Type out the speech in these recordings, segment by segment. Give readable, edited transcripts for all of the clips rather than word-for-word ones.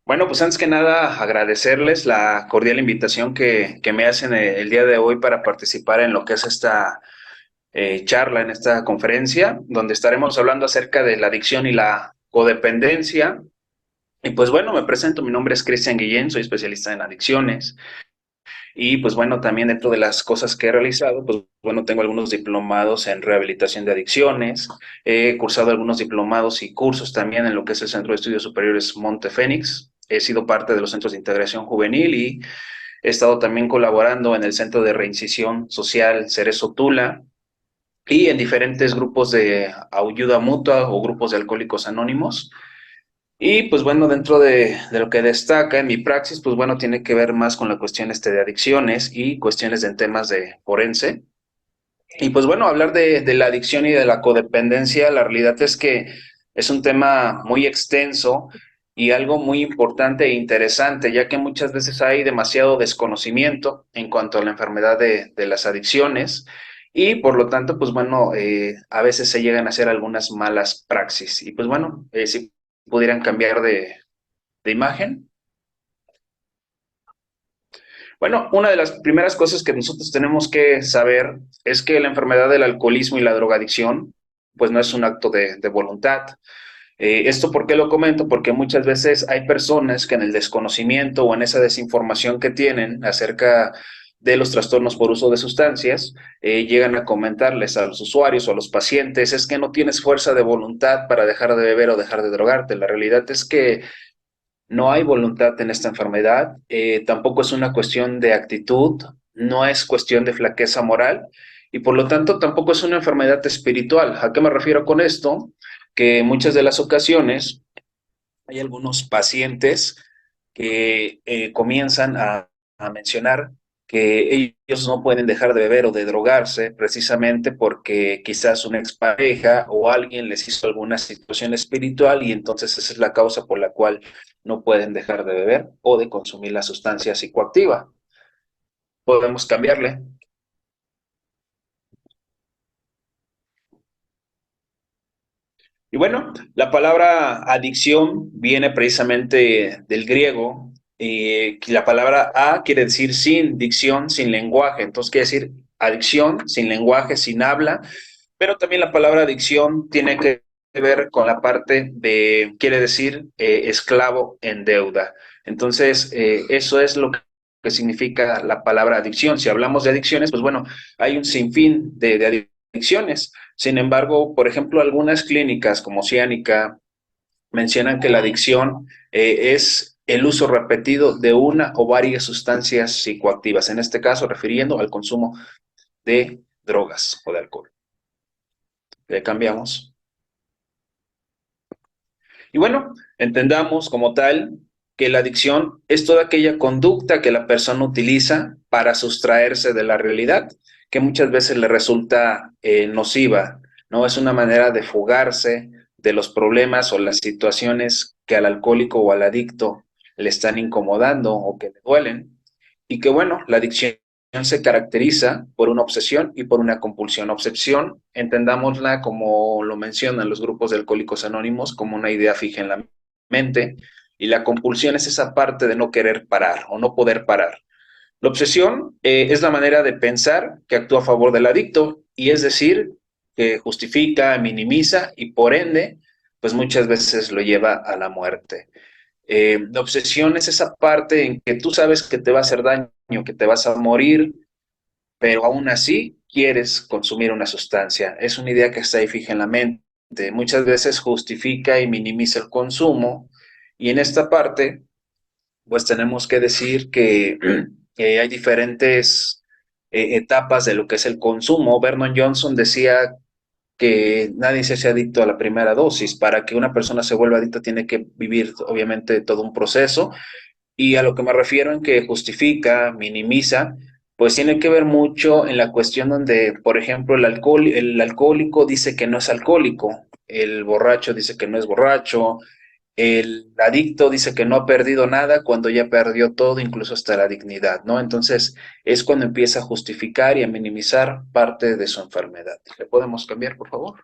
Bueno, pues antes que nada agradecerles la cordial invitación que me hacen el día de hoy para participar en lo que es esta charla, en esta conferencia, donde estaremos hablando acerca de la adicción y la codependencia. Y pues bueno, me presento, mi nombre es Cristian Guillén, soy especialista en adicciones. Y pues bueno, también dentro de las cosas que he realizado, pues bueno, tengo algunos diplomados en rehabilitación de adicciones, he cursado algunos diplomados y cursos también en lo que es el Centro de Estudios Superiores Monte Fénix, he sido parte de los centros de integración juvenil y he estado también colaborando en el Centro de Reincisión Social Cerezo Tula y en diferentes grupos de ayuda mutua o grupos de alcohólicos anónimos. Y pues bueno, dentro de lo que destaca en mi praxis, pues bueno, tiene que ver más con la cuestión de adicciones y cuestiones en temas de forense. Y pues bueno, hablar de la adicción y de la codependencia, la realidad es que es un tema muy extenso y algo muy importante e interesante, ya que muchas veces hay demasiado desconocimiento en cuanto a la enfermedad de las adicciones y por lo tanto, pues bueno, a veces se llegan a hacer algunas malas praxis. Y pues bueno, si pudieran cambiar de imagen. Bueno, una de las primeras cosas que nosotros tenemos que saber es que la enfermedad del alcoholismo y la drogadicción, pues no es un acto de voluntad. ¿Esto por qué lo comento? Porque muchas veces hay personas que en el desconocimiento o en esa desinformación que tienen acerca de los trastornos por uso de sustancias, llegan a comentarles a los usuarios o a los pacientes, es que no tienes fuerza de voluntad para dejar de beber o dejar de drogarte. La realidad es que no hay voluntad en esta enfermedad, tampoco es una cuestión de actitud, no es cuestión de flaqueza moral y por lo tanto tampoco es una enfermedad espiritual. ¿A qué me refiero con esto? Que muchas de las ocasiones hay algunos pacientes que comienzan a mencionar que ellos no pueden dejar de beber o de drogarse precisamente porque quizás una expareja o alguien les hizo alguna situación espiritual y entonces esa es la causa por la cual no pueden dejar de beber o de consumir la sustancia psicoactiva. Podemos cambiarle. Y bueno, la palabra adicción viene precisamente del griego. La palabra a quiere decir sin dicción, sin lenguaje. Entonces quiere decir adicción, sin lenguaje, sin habla. Pero también la palabra adicción tiene que ver con la parte de, quiere decir esclavo en deuda. Entonces, eso es lo que significa la palabra adicción. Si hablamos de adicciones, pues bueno, hay un sinfín de adicciones. Sin embargo, por ejemplo, algunas clínicas como Ciánica mencionan que la adicción es el uso repetido de una o varias sustancias psicoactivas, en este caso refiriendo al consumo de drogas o de alcohol. Le cambiamos. Y bueno, entendamos como tal que la adicción es toda aquella conducta que la persona utiliza para sustraerse de la realidad, que muchas veces le resulta nociva, ¿no? Es una manera de fugarse de los problemas o las situaciones que al alcohólico o al adicto le están incomodando o que le duelen. Y que bueno, la adicción se caracteriza por una obsesión y por una compulsión. Obsesión, entendámosla como lo mencionan los grupos de alcohólicos anónimos, como una idea fija en la mente, y la compulsión es esa parte de no querer parar o no poder parar. La obsesión es la manera de pensar que actúa a favor del adicto, y es decir, que justifica, minimiza y por ende, pues muchas veces lo lleva a la muerte. La obsesión es esa parte en que tú sabes que te va a hacer daño, que te vas a morir, pero aún así quieres consumir una sustancia. Es una idea que está ahí fija en la mente. Muchas veces justifica y minimiza el consumo y en esta parte, pues tenemos que decir que hay diferentes etapas de lo que es el consumo. Vernon Johnson decía que nadie se hace adicto a la primera dosis. Para que una persona se vuelva adicta tiene que vivir obviamente todo un proceso y a lo que me refiero en que justifica, minimiza, pues tiene que ver mucho en la cuestión donde, por ejemplo, el alcohólico dice que no es alcohólico, el borracho dice que no es borracho, el adicto dice que no ha perdido nada cuando ya perdió todo, incluso hasta la dignidad, ¿no? Entonces es cuando empieza a justificar y a minimizar parte de su enfermedad. ¿Le podemos cambiar, por favor?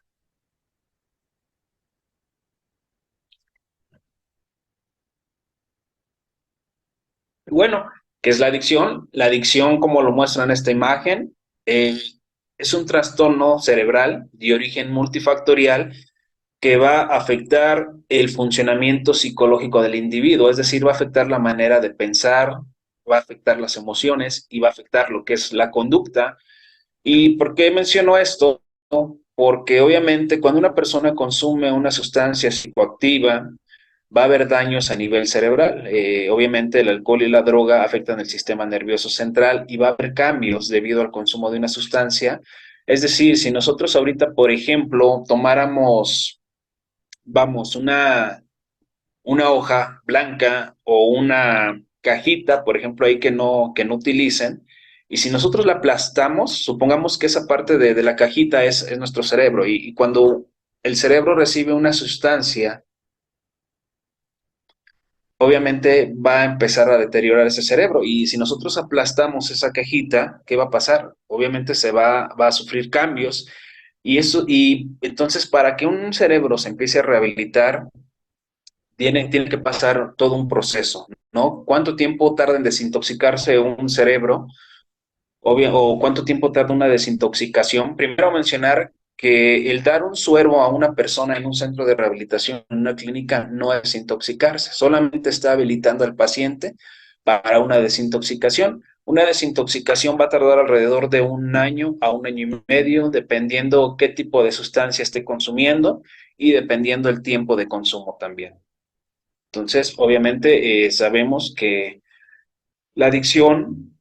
Bueno, ¿qué es la adicción? La adicción, como lo muestra en esta imagen, eh, es un trastorno cerebral de origen multifactorial que va a afectar el funcionamiento psicológico del individuo, es decir, va a afectar la manera de pensar, va a afectar las emociones y va a afectar lo que es la conducta. ¿Y por qué menciono esto? Porque obviamente cuando una persona consume una sustancia psicoactiva, va a haber daños a nivel cerebral. Obviamente el alcohol y la droga afectan el sistema nervioso central y va a haber cambios debido al consumo de una sustancia. Es decir, si nosotros ahorita, por ejemplo, tomáramos, vamos, una hoja blanca o una cajita, por ejemplo, ahí que no utilicen. Y si nosotros la aplastamos, supongamos que esa parte de la cajita es nuestro cerebro. Y cuando el cerebro recibe una sustancia, obviamente va a empezar a deteriorar ese cerebro. Y si nosotros aplastamos esa cajita, ¿qué va a pasar? Obviamente va a sufrir cambios. Y entonces, para que un cerebro se empiece a rehabilitar, tiene que pasar todo un proceso, ¿no? ¿Cuánto tiempo tarda en desintoxicarse un cerebro? O cuánto tiempo tarda una desintoxicación. Primero mencionar que el dar un suero a una persona en un centro de rehabilitación, en una clínica, no es desintoxicarse, solamente está habilitando al paciente para una desintoxicación. Una desintoxicación va a tardar alrededor de 1 año a 1 año y medio, dependiendo qué tipo de sustancia esté consumiendo y dependiendo el tiempo de consumo también. Entonces, obviamente, sabemos que la adicción,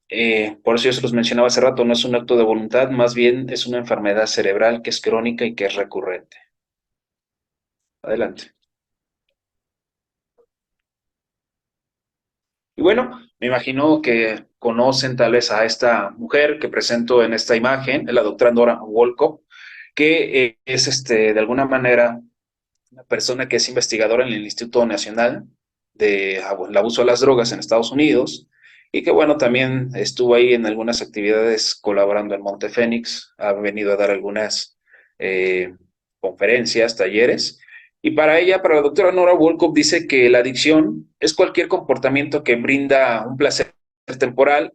por eso yo se los mencionaba hace rato, no es un acto de voluntad, más bien es una enfermedad cerebral que es crónica y que es recurrente. Adelante. Y bueno, me imagino que conocen tal vez a esta mujer que presento en esta imagen, la doctora Nora Wolkoff, que es de alguna manera una persona que es investigadora en el Instituto Nacional de el Abuso de las Drogas en Estados Unidos y que bueno, también estuvo ahí en algunas actividades colaborando en Monte Fénix, ha venido a dar algunas eh, conferencias, talleres. Y para ella, para la doctora Nora Wolkoff, dice que la adicción es cualquier comportamiento que brinda un placer temporal,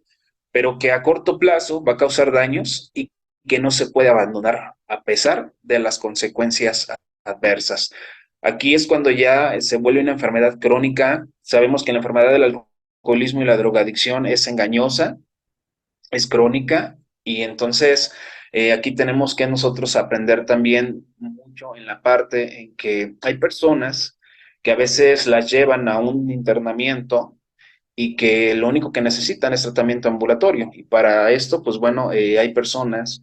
pero que a corto plazo va a causar daños y que no se puede abandonar a pesar de las consecuencias adversas. Aquí es cuando ya se vuelve una enfermedad crónica. Sabemos que la enfermedad del alcoholismo y la drogadicción es engañosa, es crónica, y entonces aquí tenemos que nosotros aprender también mucho en la parte en que hay personas que a veces las llevan a un internamiento y que lo único que necesitan es tratamiento ambulatorio. Y para esto, pues bueno, hay personas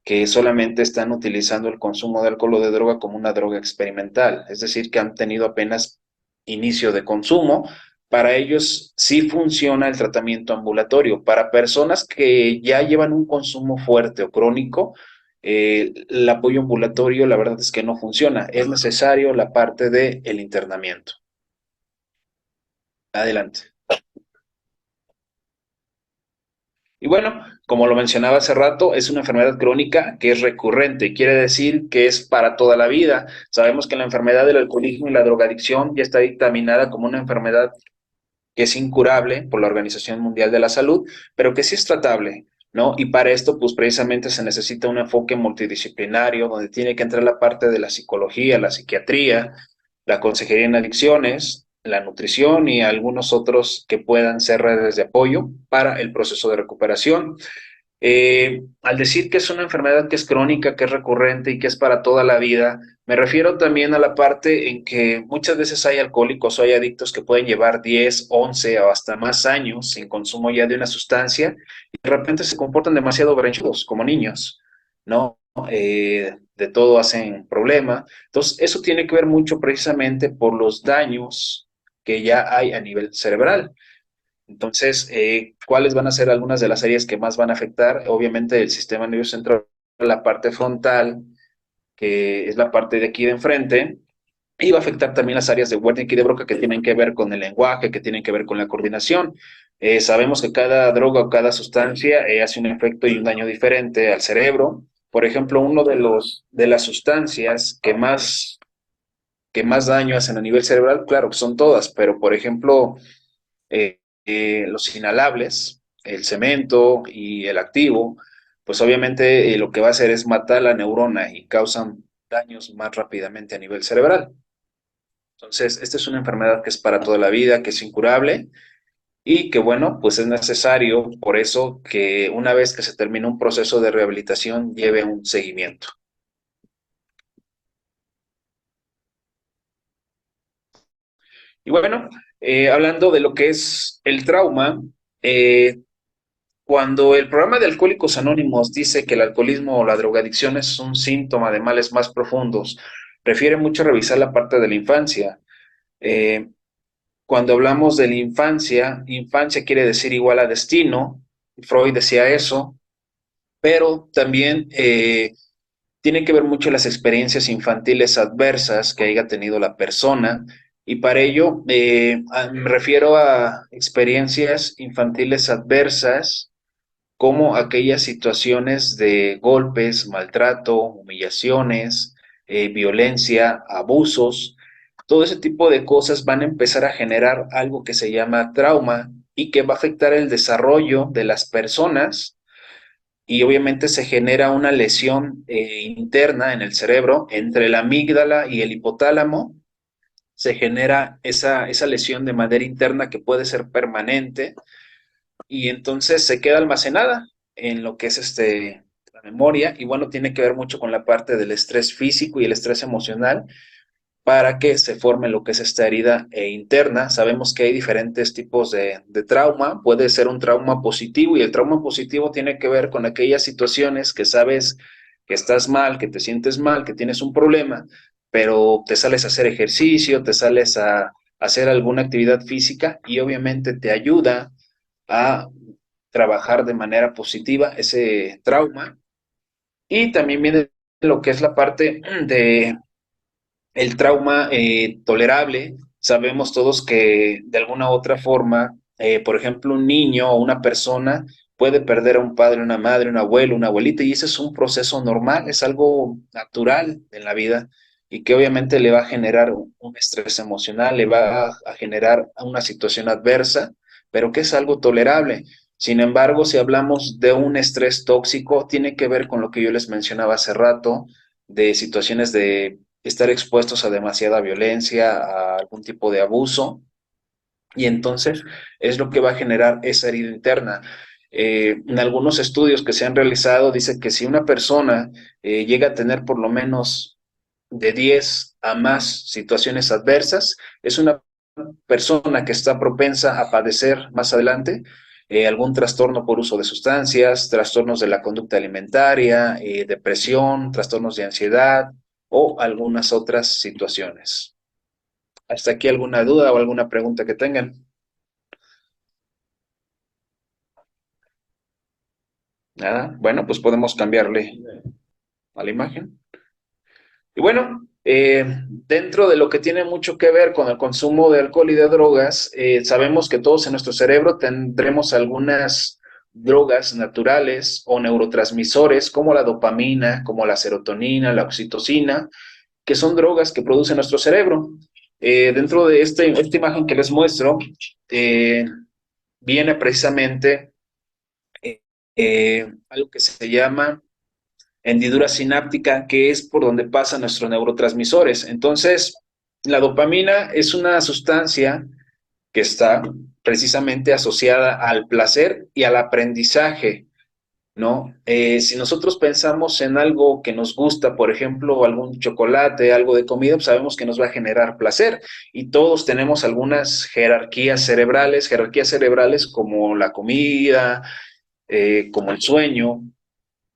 que solamente están utilizando el consumo de alcohol o de droga como una droga experimental, es decir, que han tenido apenas inicio de consumo. Para ellos sí funciona el tratamiento ambulatorio. Para personas que ya llevan un consumo fuerte o crónico, el apoyo ambulatorio la verdad es que no funciona. Es necesario la parte del internamiento. Adelante. Y bueno, como lo mencionaba hace rato, es una enfermedad crónica que es recurrente, quiere decir que es para toda la vida. Sabemos que la enfermedad del alcoholismo y la drogadicción ya está dictaminada como una enfermedad que es incurable por la Organización Mundial de la Salud, pero que sí es tratable, ¿no? Y para esto, pues precisamente se necesita un enfoque multidisciplinario donde tiene que entrar la parte de la psicología, la psiquiatría, la consejería en adicciones, la nutrición y algunos otros que puedan ser redes de apoyo para el proceso de recuperación. Al decir que es una enfermedad que es crónica, que es recurrente y que es para toda la vida, me refiero también a la parte en que muchas veces hay alcohólicos o hay adictos que pueden llevar 10, 11 o hasta más años sin consumo ya de una sustancia y de repente se comportan demasiado berrinchudos como niños, ¿no? De todo hacen problema. Entonces, eso tiene que ver mucho precisamente por los daños que ya hay a nivel cerebral. Entonces, ¿cuáles van a ser algunas de las áreas que más van a afectar? Obviamente el sistema nervioso central, la parte frontal, que es la parte de aquí de enfrente, y va a afectar también las áreas de Wernicke y de Broca que tienen que ver con el lenguaje, que tienen que ver con la coordinación. Sabemos que cada droga o cada sustancia hace un efecto y un daño diferente al cerebro. Por ejemplo, uno de las sustancias que más daño hacen a nivel cerebral, claro que son todas, pero por ejemplo, los inhalables, el cemento y el activo, pues obviamente lo que va a hacer es matar la neurona y causan daños más rápidamente a nivel cerebral. Entonces, esta es una enfermedad que es para toda la vida, que es incurable y que bueno, pues es necesario por eso que una vez que se termina un proceso de rehabilitación lleve un seguimiento. Y bueno, hablando de lo que es el trauma, eh, cuando el programa de Alcohólicos Anónimos dice que el alcoholismo o la drogadicción es un síntoma de males más profundos, prefiere mucho revisar la parte de la infancia. Eh, Cuando hablamos de la infancia, infancia quiere decir igual a destino, Freud decía eso, pero también tiene que ver mucho las experiencias infantiles adversas que haya tenido la persona, y para ello me refiero a experiencias infantiles adversas como aquellas situaciones de golpes, maltrato, humillaciones, violencia, abusos. Todo ese tipo de cosas van a empezar a generar algo que se llama trauma y que va a afectar el desarrollo de las personas, y obviamente se genera una lesión interna en el cerebro entre la amígdala y el hipotálamo. Se genera esa lesión de manera interna que puede ser permanente y entonces se queda almacenada en lo que es la memoria, y bueno, tiene que ver mucho con la parte del estrés físico y el estrés emocional para que se forme lo que es esta herida interna. Sabemos que hay diferentes tipos de trauma. Puede ser un trauma positivo, y el trauma positivo tiene que ver con aquellas situaciones que sabes que estás mal, que te sientes mal, que tienes un problema, pero te sales a hacer ejercicio, te sales a hacer alguna actividad física y obviamente te ayuda a trabajar de manera positiva ese trauma. Y también viene lo que es la parte de el trauma tolerable. Sabemos todos que de alguna u otra forma, por ejemplo, un niño o una persona puede perder a un padre, una madre, un abuelo, una abuelita, y ese es un proceso normal, es algo natural en la vida y que obviamente le va a generar un estrés emocional, le va a generar una situación adversa, pero que es algo tolerable. Sin embargo, si hablamos de un estrés tóxico, tiene que ver con lo que yo les mencionaba hace rato, de situaciones de estar expuestos a demasiada violencia, a algún tipo de abuso, y entonces es lo que va a generar esa herida interna. En algunos estudios que se han realizado dice que si una persona llega a tener por lo menos de 10 a más situaciones adversas, es una persona que está propensa a padecer más adelante algún trastorno por uso de sustancias, trastornos de la conducta alimentaria, depresión, trastornos de ansiedad o algunas otras situaciones. ¿Hasta aquí alguna duda o alguna pregunta que tengan? Nada. Bueno, pues podemos cambiarle a la imagen. Y bueno, dentro de lo que tiene mucho que ver con el consumo de alcohol y de drogas, sabemos que todos en nuestro cerebro tendremos algunas drogas naturales o neurotransmisores como la dopamina, como la serotonina, la oxitocina, que son drogas que produce nuestro cerebro. Dentro de esta imagen que les muestro, eh, viene precisamente algo que se llama hendidura sináptica, que es por donde pasan nuestros neurotransmisores. Entonces, la dopamina es una sustancia que está precisamente asociada al placer y al aprendizaje, ¿no? Si nosotros pensamos en algo que nos gusta, por ejemplo, algún chocolate, algo de comida, pues sabemos que nos va a generar placer, y todos tenemos algunas jerarquías cerebrales como la comida, como el sueño,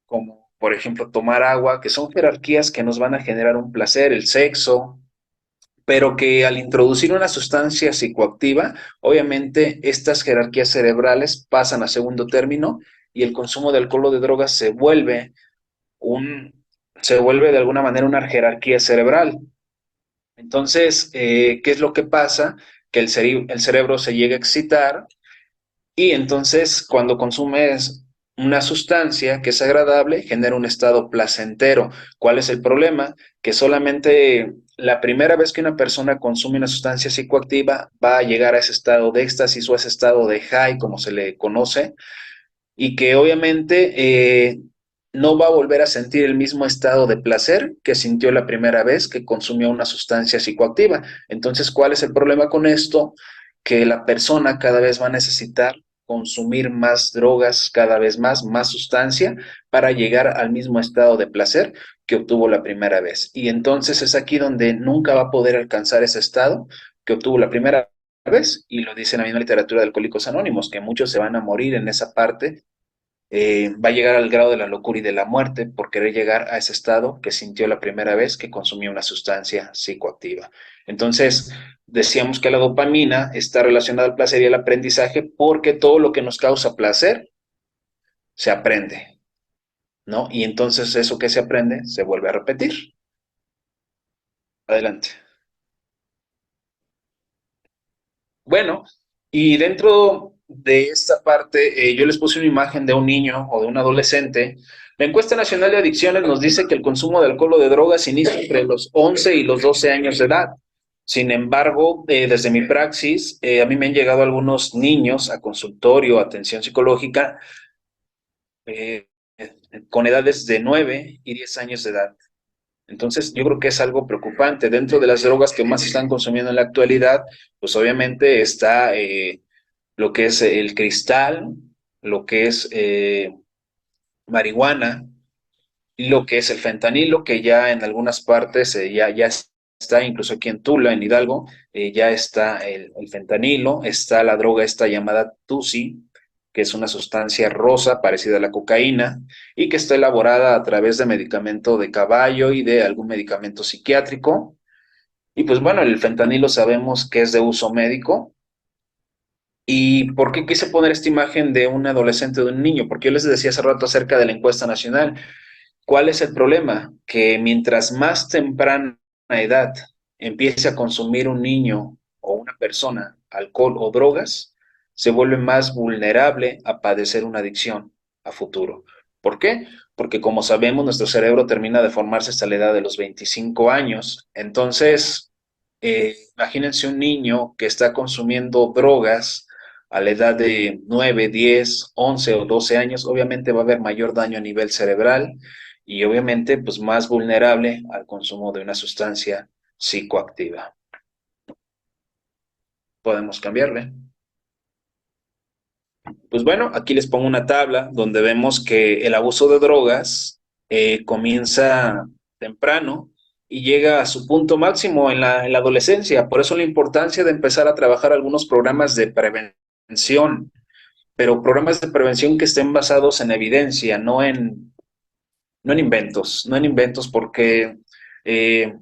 como por ejemplo tomar agua, que son jerarquías que nos van a generar un placer, el sexo, pero que al introducir una sustancia psicoactiva, obviamente estas jerarquías cerebrales pasan a segundo término y el consumo de alcohol o de drogas un, se vuelve de alguna manera una jerarquía cerebral. Entonces, ¿qué es lo que pasa? Que el cerebro se llega a excitar, y entonces, cuando consumes una sustancia que es agradable, genera un estado placentero. ¿Cuál es el problema? Que solamente la primera vez que una persona consume una sustancia psicoactiva va a llegar a ese estado de éxtasis o a ese estado de high, como se le conoce, y que obviamente no va a volver a sentir el mismo estado de placer que sintió la primera vez que consumió una sustancia psicoactiva. Entonces, ¿cuál es el problema con esto? Que la persona cada vez va a necesitar consumir más drogas, cada vez más sustancia, para llegar al mismo estado de placer que obtuvo la primera vez. Y entonces es aquí donde nunca va a poder alcanzar ese estado que obtuvo la primera vez, y lo dice la misma literatura de Alcohólicos Anónimos, que muchos se van a morir en esa parte, va a llegar al grado de la locura y de la muerte por querer llegar a ese estado que sintió la primera vez que consumió una sustancia psicoactiva. Entonces, decíamos que la dopamina está relacionada al placer y al aprendizaje porque todo lo que nos causa placer se aprende, ¿no? Y entonces eso que se aprende se vuelve a repetir. Adelante. Bueno, y dentro de esta parte, yo les puse una imagen de un niño o de un adolescente. La encuesta nacional de adicciones nos dice que el consumo de alcohol o de drogas inicia entre los 11 y los 12 años de edad. Sin embargo, desde mi praxis, a mí me han llegado algunos niños a consultorio, atención psicológica, eh, con edades de 9 y 10 años de edad. Entonces, yo creo que es algo preocupante. Dentro de las drogas que más se están consumiendo en la actualidad, pues obviamente está lo que es el cristal, lo que es marihuana, y lo que es el fentanilo, que ya en algunas partes ya está, incluso aquí en Tula, en Hidalgo, ya está el fentanilo, está la droga esta llamada Tusi, que es una sustancia rosa parecida a la cocaína y que está elaborada a través de medicamento de caballo y de algún medicamento psiquiátrico. Y pues bueno, el fentanilo sabemos que es de uso médico. ¿Y por qué quise poner esta imagen de un adolescente, de un niño? Porque yo les decía hace rato acerca de la encuesta nacional. ¿Cuál es el problema? Que mientras más temprana edad empiece a consumir un niño o una persona alcohol o drogas, se vuelve más vulnerable a padecer una adicción a futuro. ¿Por qué? Porque como sabemos, nuestro cerebro termina de formarse hasta la edad de los 25 años. Entonces, imagínense un niño que está consumiendo drogas a la edad de 9, 10, 11 o 12 años, obviamente va a haber mayor daño a nivel cerebral y obviamente pues más vulnerable al consumo de una sustancia psicoactiva. Podemos cambiarle. Pues bueno, aquí les pongo una tabla donde vemos que el abuso de drogas comienza temprano y llega a su punto máximo en la adolescencia. Por eso la importancia de empezar a trabajar algunos programas de prevención, pero programas de prevención que estén basados en evidencia, no en inventos, no en inventos, porque eh,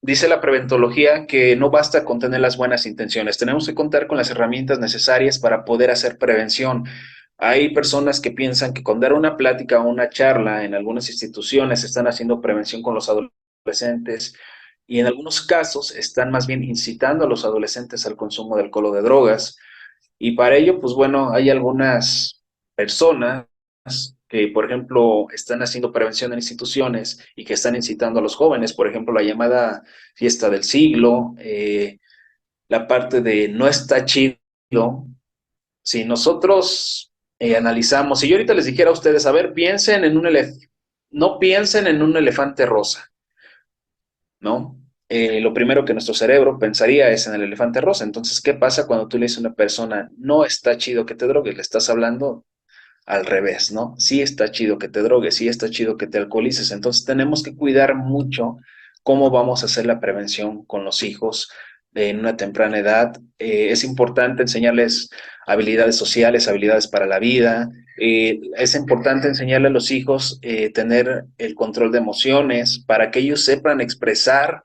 dice la preventología que no basta con tener las buenas intenciones, tenemos que contar con las herramientas necesarias para poder hacer prevención. Hay personas que piensan que con dar una plática o una charla en algunas instituciones están haciendo prevención con los adolescentes y en algunos casos están más bien incitando a los adolescentes al consumo de alcohol o de drogas. Y para ello, pues bueno, hay algunas personas que, por ejemplo, están haciendo prevención en instituciones y que están incitando a los jóvenes, por ejemplo, la llamada fiesta del siglo, la parte de no está chido. Si nosotros analizamos, si yo ahorita les dijera a ustedes, a ver, piensen en un elefante, no piensen en un elefante rosa, ¿no? Lo primero que nuestro cerebro pensaría es en el elefante rosa. Entonces, ¿qué pasa cuando tú le dices a una persona, no está chido que te drogues? Le estás hablando al revés, ¿no? Sí está chido que te drogues, sí está chido que te alcoholices. Entonces, tenemos que cuidar mucho cómo vamos a hacer la prevención con los hijos en una temprana edad. Es importante enseñarles habilidades sociales, habilidades para la vida. Es importante enseñarle a los hijos tener el control de emociones para que ellos sepan expresar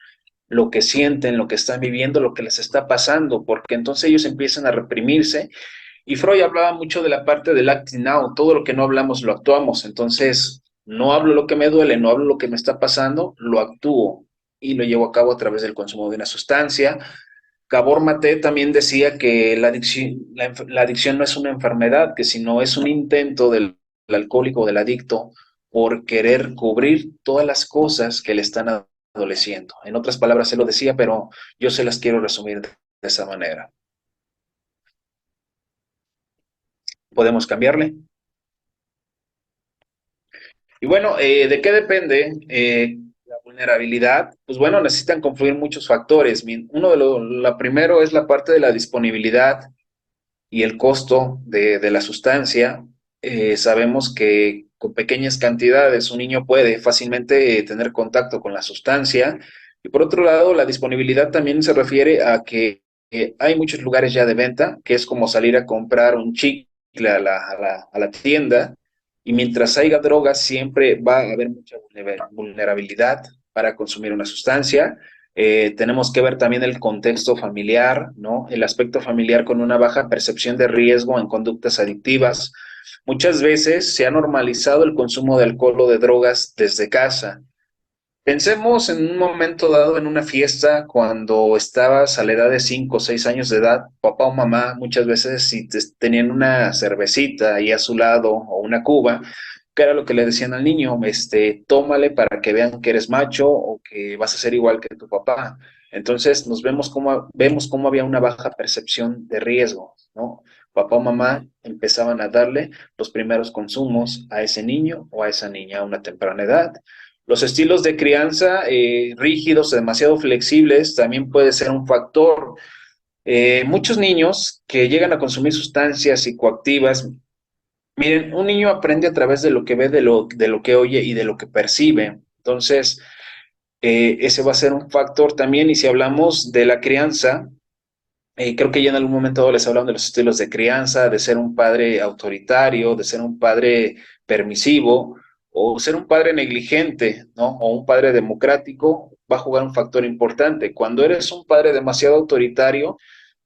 lo que sienten, lo que están viviendo, lo que les está pasando, porque entonces ellos empiezan a reprimirse. Y Freud hablaba mucho de la parte del acting out, todo lo que no hablamos lo actuamos. Entonces, no hablo lo que me duele, no hablo lo que me está pasando, lo actúo y lo llevo a cabo a través del consumo de una sustancia. Gabor Maté también decía que la adicción no es una enfermedad, que sino es un intento del alcohólico o del adicto por querer cubrir todas las cosas que le están adoleciendo. En otras palabras, se lo decía, pero yo se las quiero resumir de esa manera. ¿Podemos cambiarle? Y bueno, ¿de qué depende la vulnerabilidad? Pues bueno, necesitan confluir muchos factores. Uno de los, la primero es la parte de la disponibilidad y el costo de la sustancia. Sabemos que con pequeñas cantidades un niño puede fácilmente tener contacto con la sustancia. Y por otro lado, la disponibilidad también se refiere a que hay muchos lugares ya de venta, que es como salir a comprar un chicle a la tienda. Y mientras haya drogas, siempre va a haber mucha vulnerabilidad para consumir una sustancia. Tenemos que ver también el contexto familiar, ¿no? El aspecto familiar con una baja percepción de riesgo en conductas adictivas. Muchas veces se ha normalizado el consumo de alcohol o de drogas desde casa. Pensemos en un momento dado en una fiesta cuando estabas a la edad de 5 o 6 años de edad, papá o mamá muchas veces si tenían una cervecita ahí a su lado o una cuba, que era lo que le decían al niño, tómale para que vean que eres macho o que vas a ser igual que tu papá. Entonces vemos cómo había una baja percepción de riesgo, ¿no? Papá o mamá empezaban a darle los primeros consumos a ese niño o a esa niña a una temprana edad. Los estilos de crianza rígidos, demasiado flexibles, también puede ser un factor. Muchos niños que llegan a consumir sustancias psicoactivas, miren, un niño aprende a través de lo que ve, de lo que oye y de lo que percibe. Entonces, ese va a ser un factor también. Y si hablamos de la crianza, creo que ya en algún momento dado les hablaron de los estilos de crianza, de ser un padre autoritario, de ser un padre permisivo o ser un padre negligente, ¿no? O un padre democrático va a jugar un factor importante. Cuando eres un padre demasiado autoritario,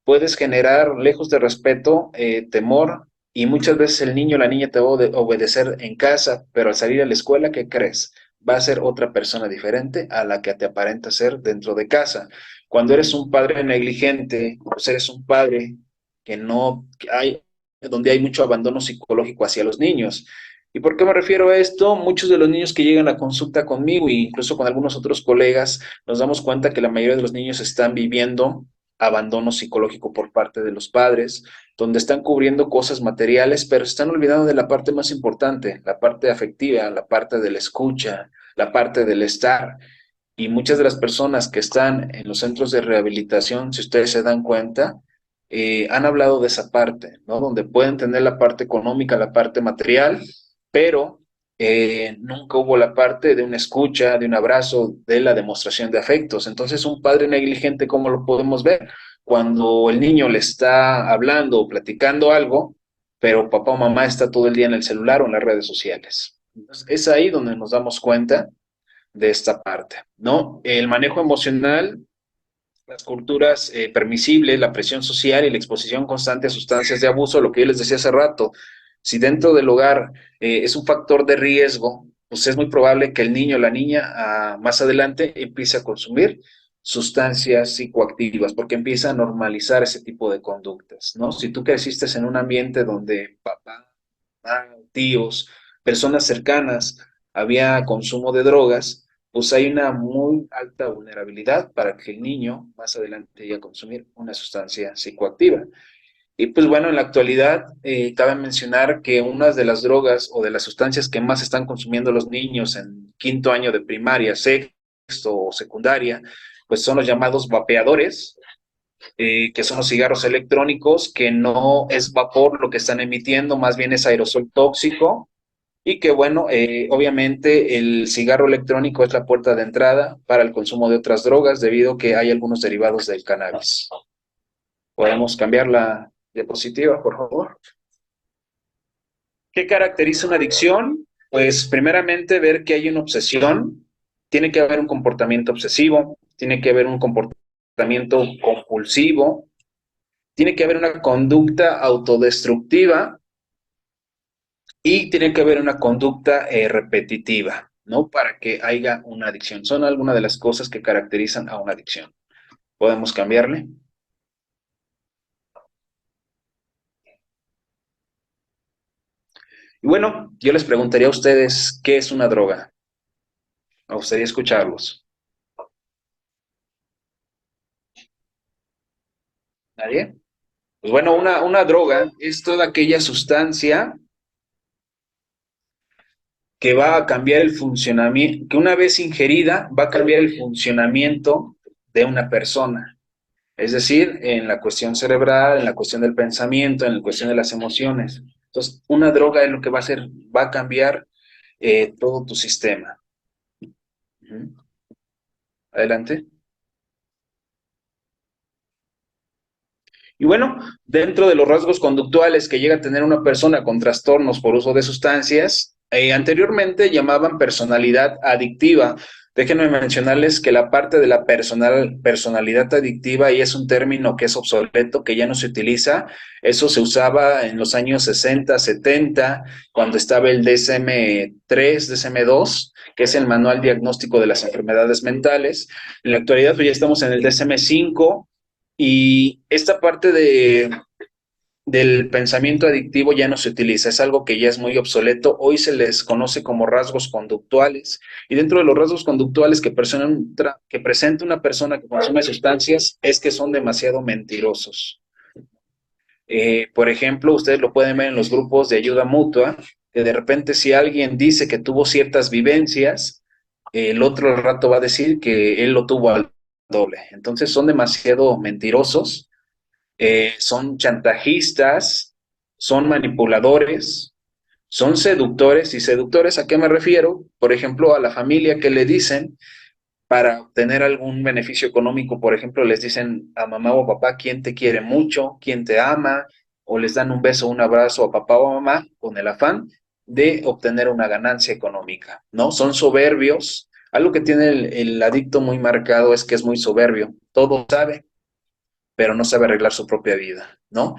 puedes generar, lejos de respeto, temor y muchas veces el niño o la niña te va a obedecer en casa, pero al salir a la escuela, ¿qué crees? Va a ser otra persona diferente a la que te aparenta ser dentro de casa. Cuando eres un padre negligente, pues eres un padre que no que hay, donde hay mucho abandono psicológico hacia los niños. ¿Y por qué me refiero a esto? Muchos de los niños que llegan a consulta conmigo e incluso con algunos otros colegas, nos damos cuenta que la mayoría de los niños están viviendo abandono psicológico por parte de los padres, donde están cubriendo cosas materiales, pero están olvidando de la parte más importante, la parte afectiva, la parte de la escucha, la parte del estar. Y muchas de las personas que están en los centros de rehabilitación, si ustedes se dan cuenta, han hablado de esa parte, ¿no? Donde pueden tener la parte económica, la parte material, pero nunca hubo la parte de una escucha, de un abrazo, de la demostración de afectos. Entonces, un padre negligente, ¿cómo lo podemos ver? Cuando el niño le está hablando o platicando algo, pero papá o mamá está todo el día en el celular o en las redes sociales. Entonces, es ahí donde nos damos cuenta de esta parte, ¿no? El manejo emocional, las culturas permisibles, la presión social y la exposición constante a sustancias de abuso, lo que yo les decía hace rato, si dentro del hogar es un factor de riesgo, pues es muy probable que el niño o la niña más adelante empiece a consumir sustancias psicoactivas, porque empieza a normalizar ese tipo de conductas, ¿no? Si tú creciste en un ambiente donde papá, mamá, tíos, personas cercanas, había consumo de drogas, pues hay una muy alta vulnerabilidad para que el niño más adelante llegue a consumir una sustancia psicoactiva. Y pues bueno, en la actualidad cabe mencionar que una de las drogas o de las sustancias que más están consumiendo los niños en quinto año de primaria, sexto o secundaria, pues son los llamados vapeadores, que son los cigarros electrónicos, que no es vapor lo que están emitiendo, más bien es aerosol tóxico y que bueno, obviamente el cigarro electrónico es la puerta de entrada para el consumo de otras drogas debido a que hay algunos derivados del cannabis. ¿Podemos cambiar la diapositiva, por favor? ¿Qué caracteriza una adicción? Pues primeramente ver que hay una obsesión, tiene que haber un comportamiento obsesivo, tiene que haber un comportamiento compulsivo, tiene que haber una conducta autodestructiva y tiene que haber una conducta repetitiva, ¿no? Para que haya una adicción. Son algunas de las cosas que caracterizan a una adicción. ¿Podemos cambiarle? Y bueno, yo les preguntaría a ustedes, ¿qué es una droga? Me gustaría escucharlos. ¿Nadie? Pues bueno, una droga es toda aquella sustancia que va a cambiar el funcionamiento, que una vez ingerida va a cambiar el funcionamiento de una persona. Es decir, en la cuestión cerebral, en la cuestión del pensamiento, en la cuestión de las emociones. Entonces, una droga es lo que va a hacer, va a cambiar todo tu sistema. Ujú. Adelante. Y bueno, dentro de los rasgos conductuales que llega a tener una persona con trastornos por uso de sustancias, anteriormente llamaban personalidad adictiva. Déjenme mencionarles que la parte de la personalidad adictiva y es un término que es obsoleto, que ya no se utiliza. Eso se usaba en los años 60, 70, cuando estaba el DSM-3, DSM-2, que es el Manual Diagnóstico de las Enfermedades Mentales. En la actualidad pues ya estamos en el DSM-5 y esta parte del pensamiento adictivo ya no se utiliza, es algo que ya es muy obsoleto. Hoy se les conoce como rasgos conductuales. Y dentro de los rasgos conductuales que presenta una persona que consume sustancias es que son demasiado mentirosos. Por ejemplo, ustedes lo pueden ver en los grupos de ayuda mutua, que de repente si alguien dice que tuvo ciertas vivencias, el otro rato va a decir que él lo tuvo al doble. Entonces son demasiado mentirosos, son chantajistas, son manipuladores, son seductores. ¿Y seductores a qué me refiero? Por ejemplo, a la familia que le dicen para obtener algún beneficio económico, por ejemplo, les dicen a mamá o papá quién te quiere mucho, quién te ama, o les dan un beso, un abrazo a papá o a mamá con el afán de obtener una ganancia económica, ¿no? Son soberbios. Algo que tiene el adicto muy marcado es que es muy soberbio. Todo sabe, pero no sabe arreglar su propia vida, ¿no?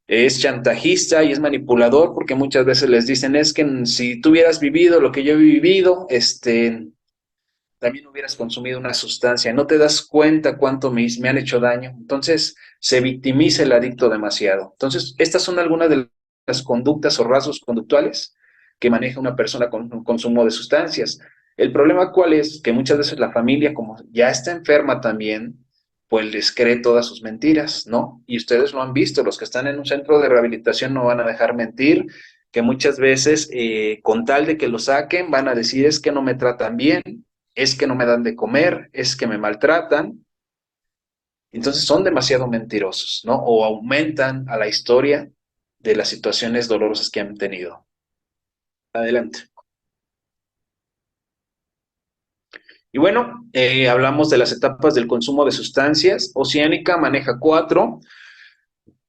Es chantajista y es manipulador porque muchas veces les dicen, es que si tú hubieras vivido lo que yo he vivido, también hubieras consumido una sustancia, no te das cuenta cuánto me han hecho daño. Entonces, se victimiza el adicto demasiado. Entonces, estas son algunas de las conductas o rasgos conductuales que maneja una persona con un consumo de sustancias. El problema cuál es que muchas veces la familia, como ya está enferma también, pues les cree todas sus mentiras, ¿no? Y ustedes lo han visto, los que están en un centro de rehabilitación no van a dejar mentir, que muchas veces con tal de que lo saquen van a decir es que no me tratan bien, es que no me dan de comer, es que me maltratan. Entonces son demasiado mentirosos, ¿no? O aumentan a la historia de las situaciones dolorosas que han tenido. Adelante. Y bueno, hablamos de las etapas del consumo de sustancias. Oceánica maneja cuatro.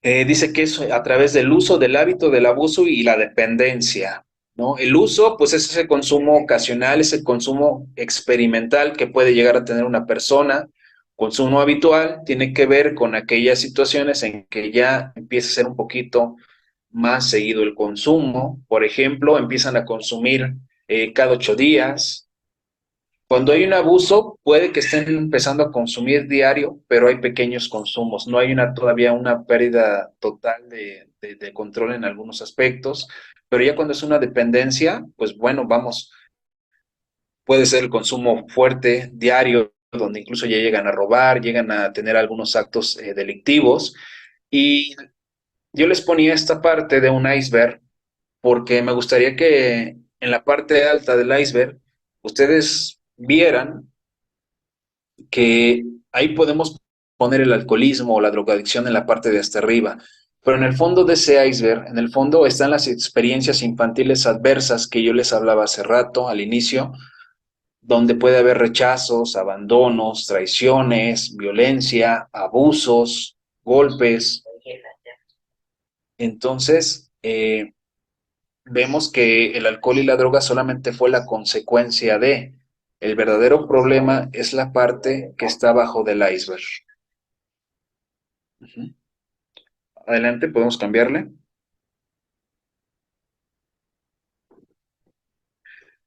Dice que es a través del uso, del hábito, del abuso y la dependencia, ¿no? El uso, pues es ese consumo ocasional, es el consumo experimental que puede llegar a tener una persona. Consumo habitual tiene que ver con aquellas situaciones en que ya empieza a ser un poquito más seguido el consumo. Por ejemplo, empiezan a consumir cada 8 días. Cuando hay un abuso, puede que estén empezando a consumir diario, pero hay pequeños consumos. No hay todavía una pérdida total de control en algunos aspectos, pero ya cuando es una dependencia, pues bueno, vamos, puede ser el consumo fuerte, diario, donde incluso ya llegan a robar, llegan a tener algunos actos delictivos. Y yo les ponía esta parte de un iceberg porque me gustaría que en la parte alta del iceberg ustedes vieran que ahí podemos poner el alcoholismo o la drogadicción en la parte de hasta arriba. Pero en el fondo de ese iceberg, en el fondo están las experiencias infantiles adversas que yo les hablaba hace rato, al inicio, donde puede haber rechazos, abandonos, traiciones, violencia, abusos, golpes. Entonces, vemos que el alcohol y la droga solamente fue la consecuencia de. El verdadero problema es la parte que está abajo del iceberg. Ujú. Adelante, podemos cambiarle.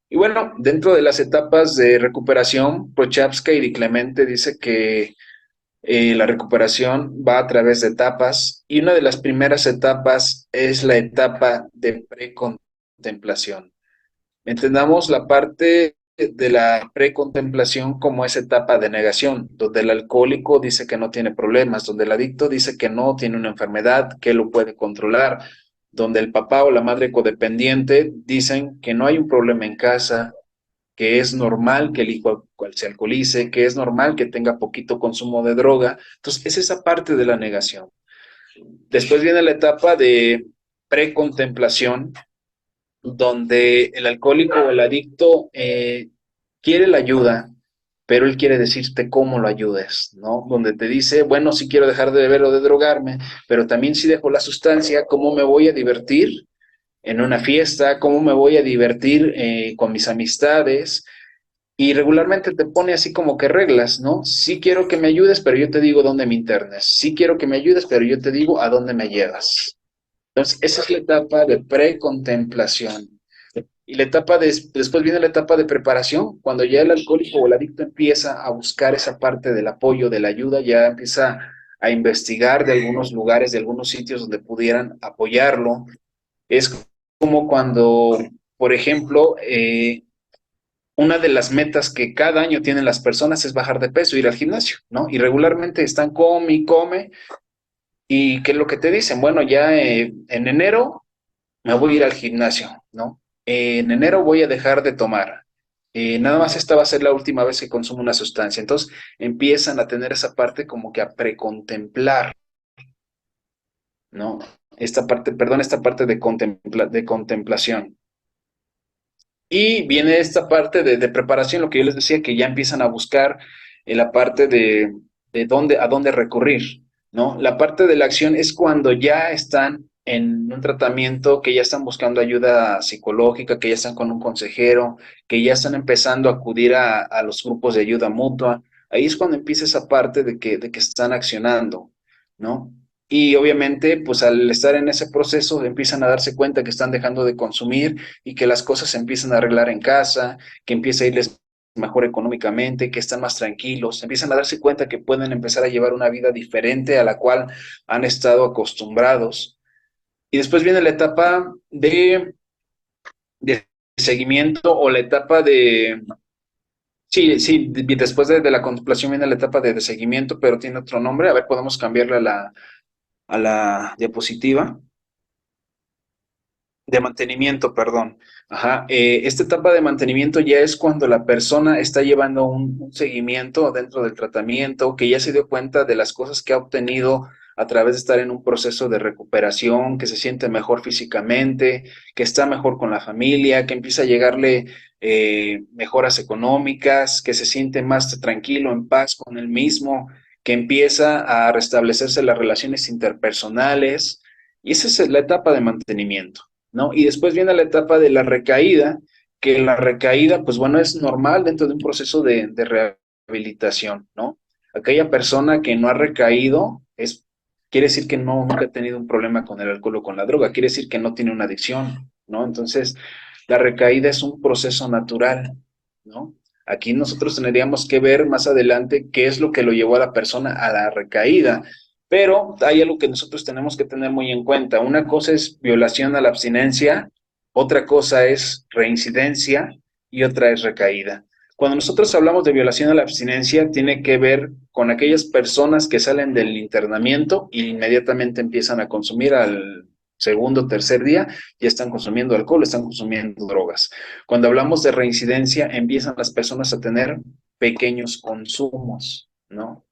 Y bueno, dentro de las etapas de recuperación, Prochapska y Di Clemente dice que la recuperación va a través de etapas y una de las primeras etapas es la etapa de precontemplación. Entendamos la parte de la precontemplación como esa etapa de negación, donde el alcohólico dice que no tiene problemas, donde el adicto dice que no tiene una enfermedad, que lo puede controlar, donde el papá o la madre codependiente dicen que no hay un problema en casa, que es normal que el hijo se alcoholice, que es normal que tenga poquito consumo de droga. Entonces, es esa parte de la negación. Después viene la etapa de precontemplación, donde el alcohólico o el adicto quiere la ayuda, pero él quiere decirte cómo lo ayudes, ¿no? Donde te dice, bueno, sí quiero dejar de beber o de drogarme, pero también si dejo la sustancia, ¿cómo me voy a divertir en una fiesta? ¿Cómo me voy a divertir con mis amistades? Y regularmente te pone así como que reglas, ¿no? Sí quiero que me ayudes, pero yo te digo dónde me internes. Sí quiero que me ayudes, pero yo te digo a dónde me llevas. Entonces, esa es la etapa de precontemplación. Y la etapa después viene la etapa de preparación, cuando ya el alcohólico o el adicto empieza a buscar esa parte del apoyo, de la ayuda, ya empieza a investigar de algunos lugares, de algunos sitios donde pudieran apoyarlo. Es como cuando, por ejemplo, una de las metas que cada año tienen las personas es bajar de peso, ir al gimnasio, ¿no? Y regularmente están come y come, y ¿qué es lo que te dicen? Bueno, ya en enero me voy a ir al gimnasio, ¿no? En enero voy a dejar de tomar. Nada más esta va a ser la última vez que consumo una sustancia. Entonces empiezan a tener esa parte como que a precontemplar, ¿no? Esta parte, perdón, esta parte de contemplación. Y viene esta parte de preparación, lo que yo les decía, que ya empiezan a buscar la parte de dónde, a dónde recurrir, ¿no? La parte de la acción es cuando ya están en un tratamiento, que ya están buscando ayuda psicológica, que ya están con un consejero, que ya están empezando a acudir a los grupos de ayuda mutua. Ahí es cuando empieza esa parte de que están accionando, ¿no? Y obviamente, pues al estar en ese proceso, empiezan a darse cuenta que están dejando de consumir y que las cosas se empiezan a arreglar en casa, que empieza a irles mejor económicamente, que están más tranquilos, empiezan a darse cuenta que pueden empezar a llevar una vida diferente a la cual han estado acostumbrados. Y después viene la etapa de seguimiento o la etapa de... Sí, sí, después de la contemplación viene la etapa de seguimiento, pero tiene otro nombre. A ver, podemos cambiarle a la diapositiva. De mantenimiento, perdón. Ajá. Esta etapa de mantenimiento ya es cuando la persona está llevando un seguimiento dentro del tratamiento, que ya se dio cuenta de las cosas que ha obtenido a través de estar en un proceso de recuperación, que se siente mejor físicamente, que está mejor con la familia, que empieza a llegarle mejoras económicas, que se siente más tranquilo, en paz con él mismo, que empieza a restablecerse las relaciones interpersonales. Y esa es la etapa de mantenimiento, ¿no? Y después viene la etapa de la recaída, que la recaída, pues bueno, es normal dentro de un proceso de rehabilitación, ¿no? Aquella persona que no ha recaído quiere decir que no, nunca ha tenido un problema con el alcohol o con la droga, quiere decir que no tiene una adicción, ¿no? Entonces, la recaída es un proceso natural, ¿no? Aquí nosotros tendríamos que ver más adelante qué es lo que lo llevó a la persona a la recaída, pero hay algo que nosotros tenemos que tener muy en cuenta. Una cosa es violación a la abstinencia, otra cosa es reincidencia y otra es recaída. Cuando nosotros hablamos de violación a la abstinencia, tiene que ver con aquellas personas que salen del internamiento e inmediatamente empiezan a consumir al segundo o tercer día, ya están consumiendo alcohol, están consumiendo drogas. Cuando hablamos de reincidencia, empiezan las personas a tener pequeños consumos, ¿no?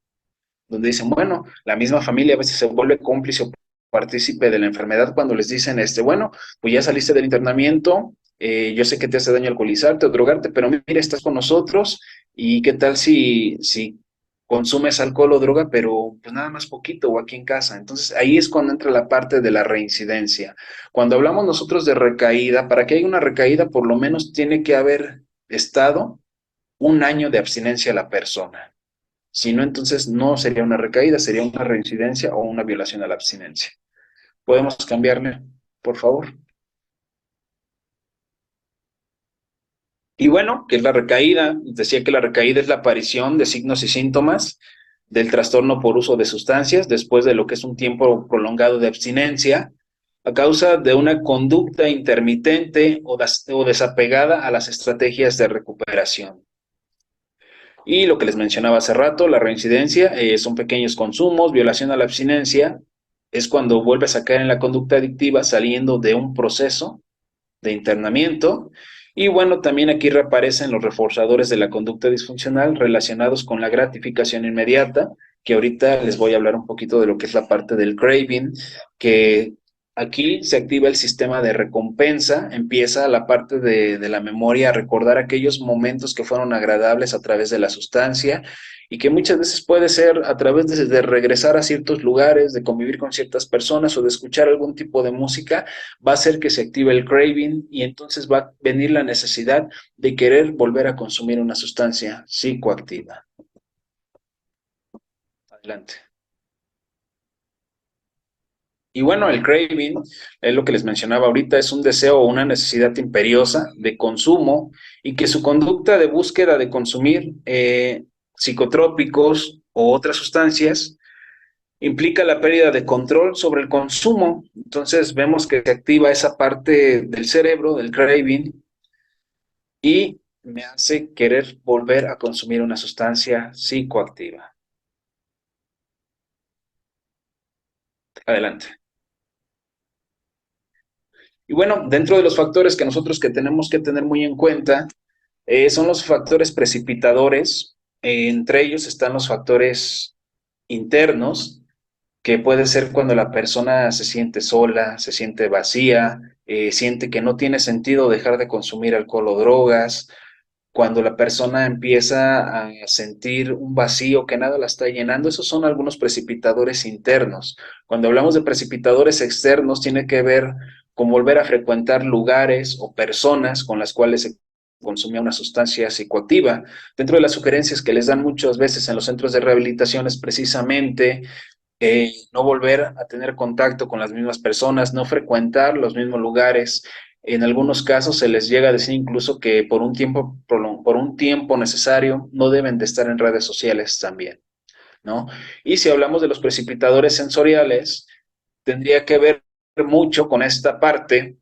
Donde dicen, bueno, la misma familia a veces se vuelve cómplice o partícipe de la enfermedad cuando les dicen, bueno, pues ya saliste del internamiento, yo sé que te hace daño alcoholizarte o drogarte, pero mira, estás con nosotros y qué tal si consumes alcohol o droga, pero pues nada más poquito o aquí en casa. Entonces ahí es cuando entra la parte de la reincidencia. Cuando hablamos nosotros de recaída, para que haya una recaída, por lo menos tiene que haber estado un año de abstinencia a la persona. Si no, entonces no sería una recaída, sería una reincidencia o una violación a la abstinencia. ¿Podemos cambiarle, por favor? Y bueno, ¿qué es la recaída? Decía que la recaída es la aparición de signos y síntomas del trastorno por uso de sustancias después de lo que es un tiempo prolongado de abstinencia. a causa de una conducta intermitente o desapegada a las estrategias de recuperación. Y lo que les mencionaba hace rato, la reincidencia, son pequeños consumos, violación a la abstinencia, es cuando vuelves a caer en la conducta adictiva saliendo de un proceso de internamiento. Y bueno, también aquí reaparecen los reforzadores de la conducta disfuncional relacionados con la gratificación inmediata, que ahorita les voy a hablar un poquito de lo que es la parte del craving, que aquí se activa el sistema de recompensa, empieza la parte de la memoria a recordar aquellos momentos que fueron agradables a través de la sustancia y que muchas veces puede ser a través de regresar a ciertos lugares, de convivir con ciertas personas o de escuchar algún tipo de música, va a hacer que se active el craving y entonces va a venir la necesidad de querer volver a consumir una sustancia psicoactiva. Adelante. Y bueno, el craving, es lo que les mencionaba ahorita, es un deseo o una necesidad imperiosa de consumo y que su conducta de búsqueda de consumir psicotrópicos o otras sustancias implica la pérdida de control sobre el consumo. Entonces vemos que se activa esa parte del cerebro, del craving, y me hace querer volver a consumir una sustancia psicoactiva. Adelante. Y bueno, dentro de los factores que nosotros que tenemos que tener muy en cuenta, son los factores precipitadores. Entre ellos están los factores internos, que puede ser cuando la persona se siente sola, se siente vacía, siente que no tiene sentido dejar de consumir alcohol o drogas, cuando la persona empieza a sentir un vacío que nada la está llenando. Esos son algunos precipitadores internos. Cuando hablamos de precipitadores externos, tiene que ver con volver a frecuentar lugares o personas con las cuales se consumía una sustancia psicoactiva. Dentro de las sugerencias que les dan muchas veces en los centros de rehabilitación es precisamente no volver a tener contacto con las mismas personas, no frecuentar los mismos lugares. En algunos casos se les llega a decir incluso que por un tiempo necesario no deben de estar en redes sociales también, ¿no? Y si hablamos de los precipitadores sensoriales, tendría que ver mucho con esta parte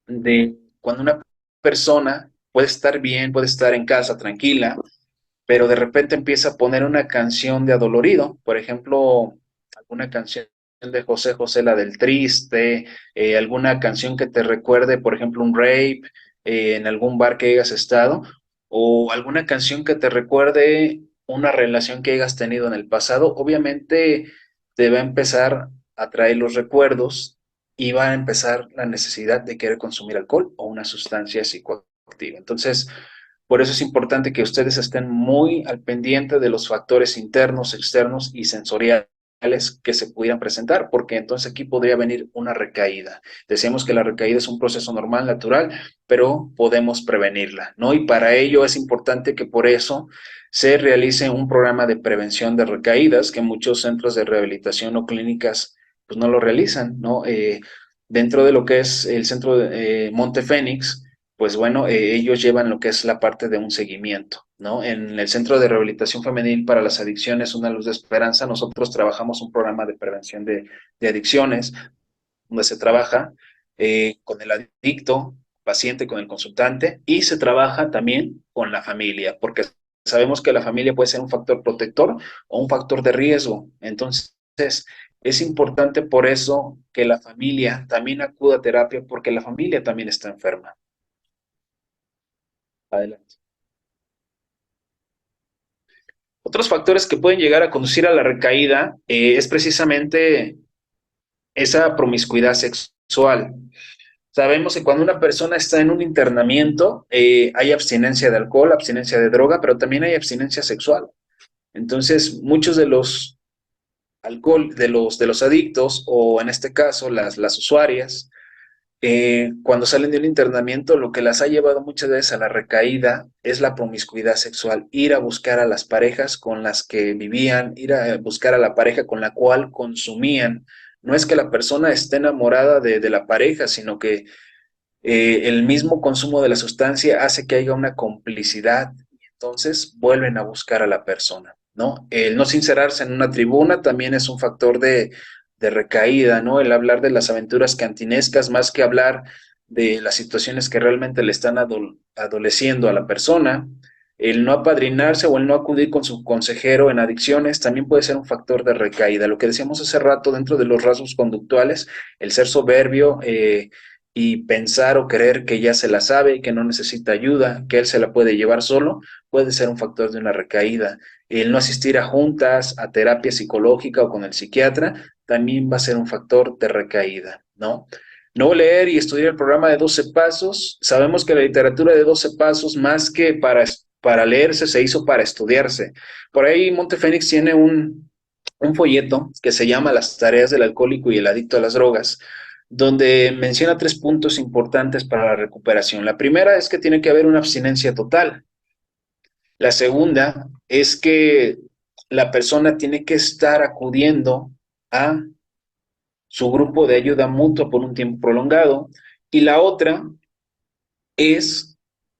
de cuando una persona puede estar bien, puede estar en casa tranquila, pero de repente empieza a poner una canción de adolorido, por ejemplo, alguna canción de José José, la del triste, alguna canción que te recuerde, por ejemplo, un rape en algún bar que hayas estado, o alguna canción que te recuerde una relación que hayas tenido en el pasado. Obviamente te va a empezar a traer los recuerdos y va a empezar la necesidad de querer consumir alcohol o una sustancia psicoactiva. Entonces, por eso es importante que ustedes estén muy al pendiente de los factores internos, externos y sensoriales que se pudieran presentar, porque entonces aquí podría venir una recaída. Decíamos que la recaída es un proceso normal, natural, pero podemos prevenirla, ¿no? Y para ello es importante que por eso se realice un programa de prevención de recaídas que muchos centros de rehabilitación o clínicas pues no lo realizan, ¿no? Dentro de lo que es el centro de Monte Fénix, pues bueno, ellos llevan lo que es la parte de un seguimiento, ¿no? En el Centro de Rehabilitación Femenil para las Adicciones, Una Luz de Esperanza, nosotros trabajamos un programa de prevención de adicciones, donde se trabaja con el adicto, paciente, con el consultante, y se trabaja también con la familia, porque sabemos que la familia puede ser un factor protector o un factor de riesgo. Entonces, es importante por eso que la familia también acuda a terapia, porque la familia también está enferma. Adelante. Otros factores que pueden llegar a conducir a la recaída es precisamente esa promiscuidad sexual. Sabemos que cuando una persona está en un internamiento, hay abstinencia de alcohol, abstinencia de droga, pero también hay abstinencia sexual. Entonces, muchos de los alcohol, de los adictos, o en este caso las usuarias, cuando salen de un internamiento, lo que las ha llevado muchas veces a la recaída es la promiscuidad sexual, ir a buscar a las parejas con las que vivían, ir a buscar a la pareja con la cual consumían. No es que la persona esté enamorada de la pareja, sino que el mismo consumo de la sustancia hace que haya una complicidad y entonces vuelven a buscar a la persona, ¿no? El no sincerarse en una tribuna también es un factor de recaída, ¿no? El hablar de las aventuras cantinescas más que hablar de las situaciones que realmente le están adoleciendo a la persona. El no apadrinarse o el no acudir con su consejero en adicciones también puede ser un factor de recaída. Lo que decíamos hace rato dentro de los rasgos conductuales, el ser soberbio y pensar o creer que ya se la sabe, que no necesita ayuda, que él se la puede llevar solo, puede ser un factor de una recaída. El no asistir a juntas, a terapia psicológica o con el psiquiatra, también va a ser un factor de recaída, ¿no? No leer y estudiar el programa de 12 pasos. Sabemos que la literatura de 12 pasos, más que para leerse, se hizo para estudiarse. Por ahí Montefénix tiene un folleto que se llama Las tareas del alcohólico y el adicto a las drogas, donde menciona 3 puntos importantes para la recuperación. La primera es que tiene que haber una abstinencia total. La segunda es que la persona tiene que estar acudiendo a su grupo de ayuda mutua por un tiempo prolongado. Y la otra es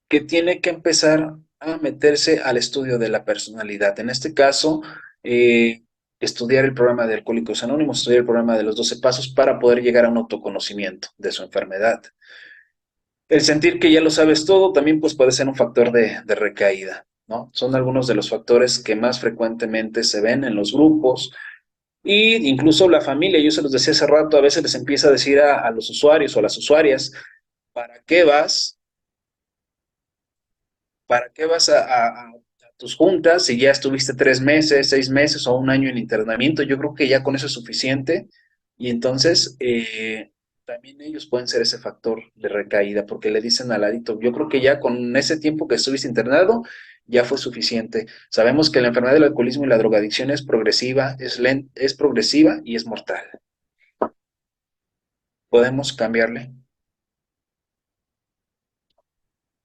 que tiene que empezar a meterse al estudio de la personalidad. En este caso, estudiar el programa de Alcohólicos Anónimos, estudiar el programa de los 12 pasos para poder llegar a un autoconocimiento de su enfermedad. El sentir que ya lo sabes todo también pues, puede ser un factor de recaída, ¿no? Son algunos de los factores que más frecuentemente se ven en los grupos y incluso la familia. Yo se los decía hace rato, a veces les empieza a decir a los usuarios o a las usuarias, ¿para qué vas? ¿Para qué vas a tus juntas si ya estuviste 3 meses, 6 meses o un año en internamiento? Yo creo que ya con eso es suficiente y entonces también ellos pueden ser ese factor de recaída porque le dicen al adicto, yo creo que ya con ese tiempo que estuviste internado ya fue suficiente. Sabemos que la enfermedad del alcoholismo y la drogadicción es progresiva, es progresiva y es mortal. Podemos cambiarle.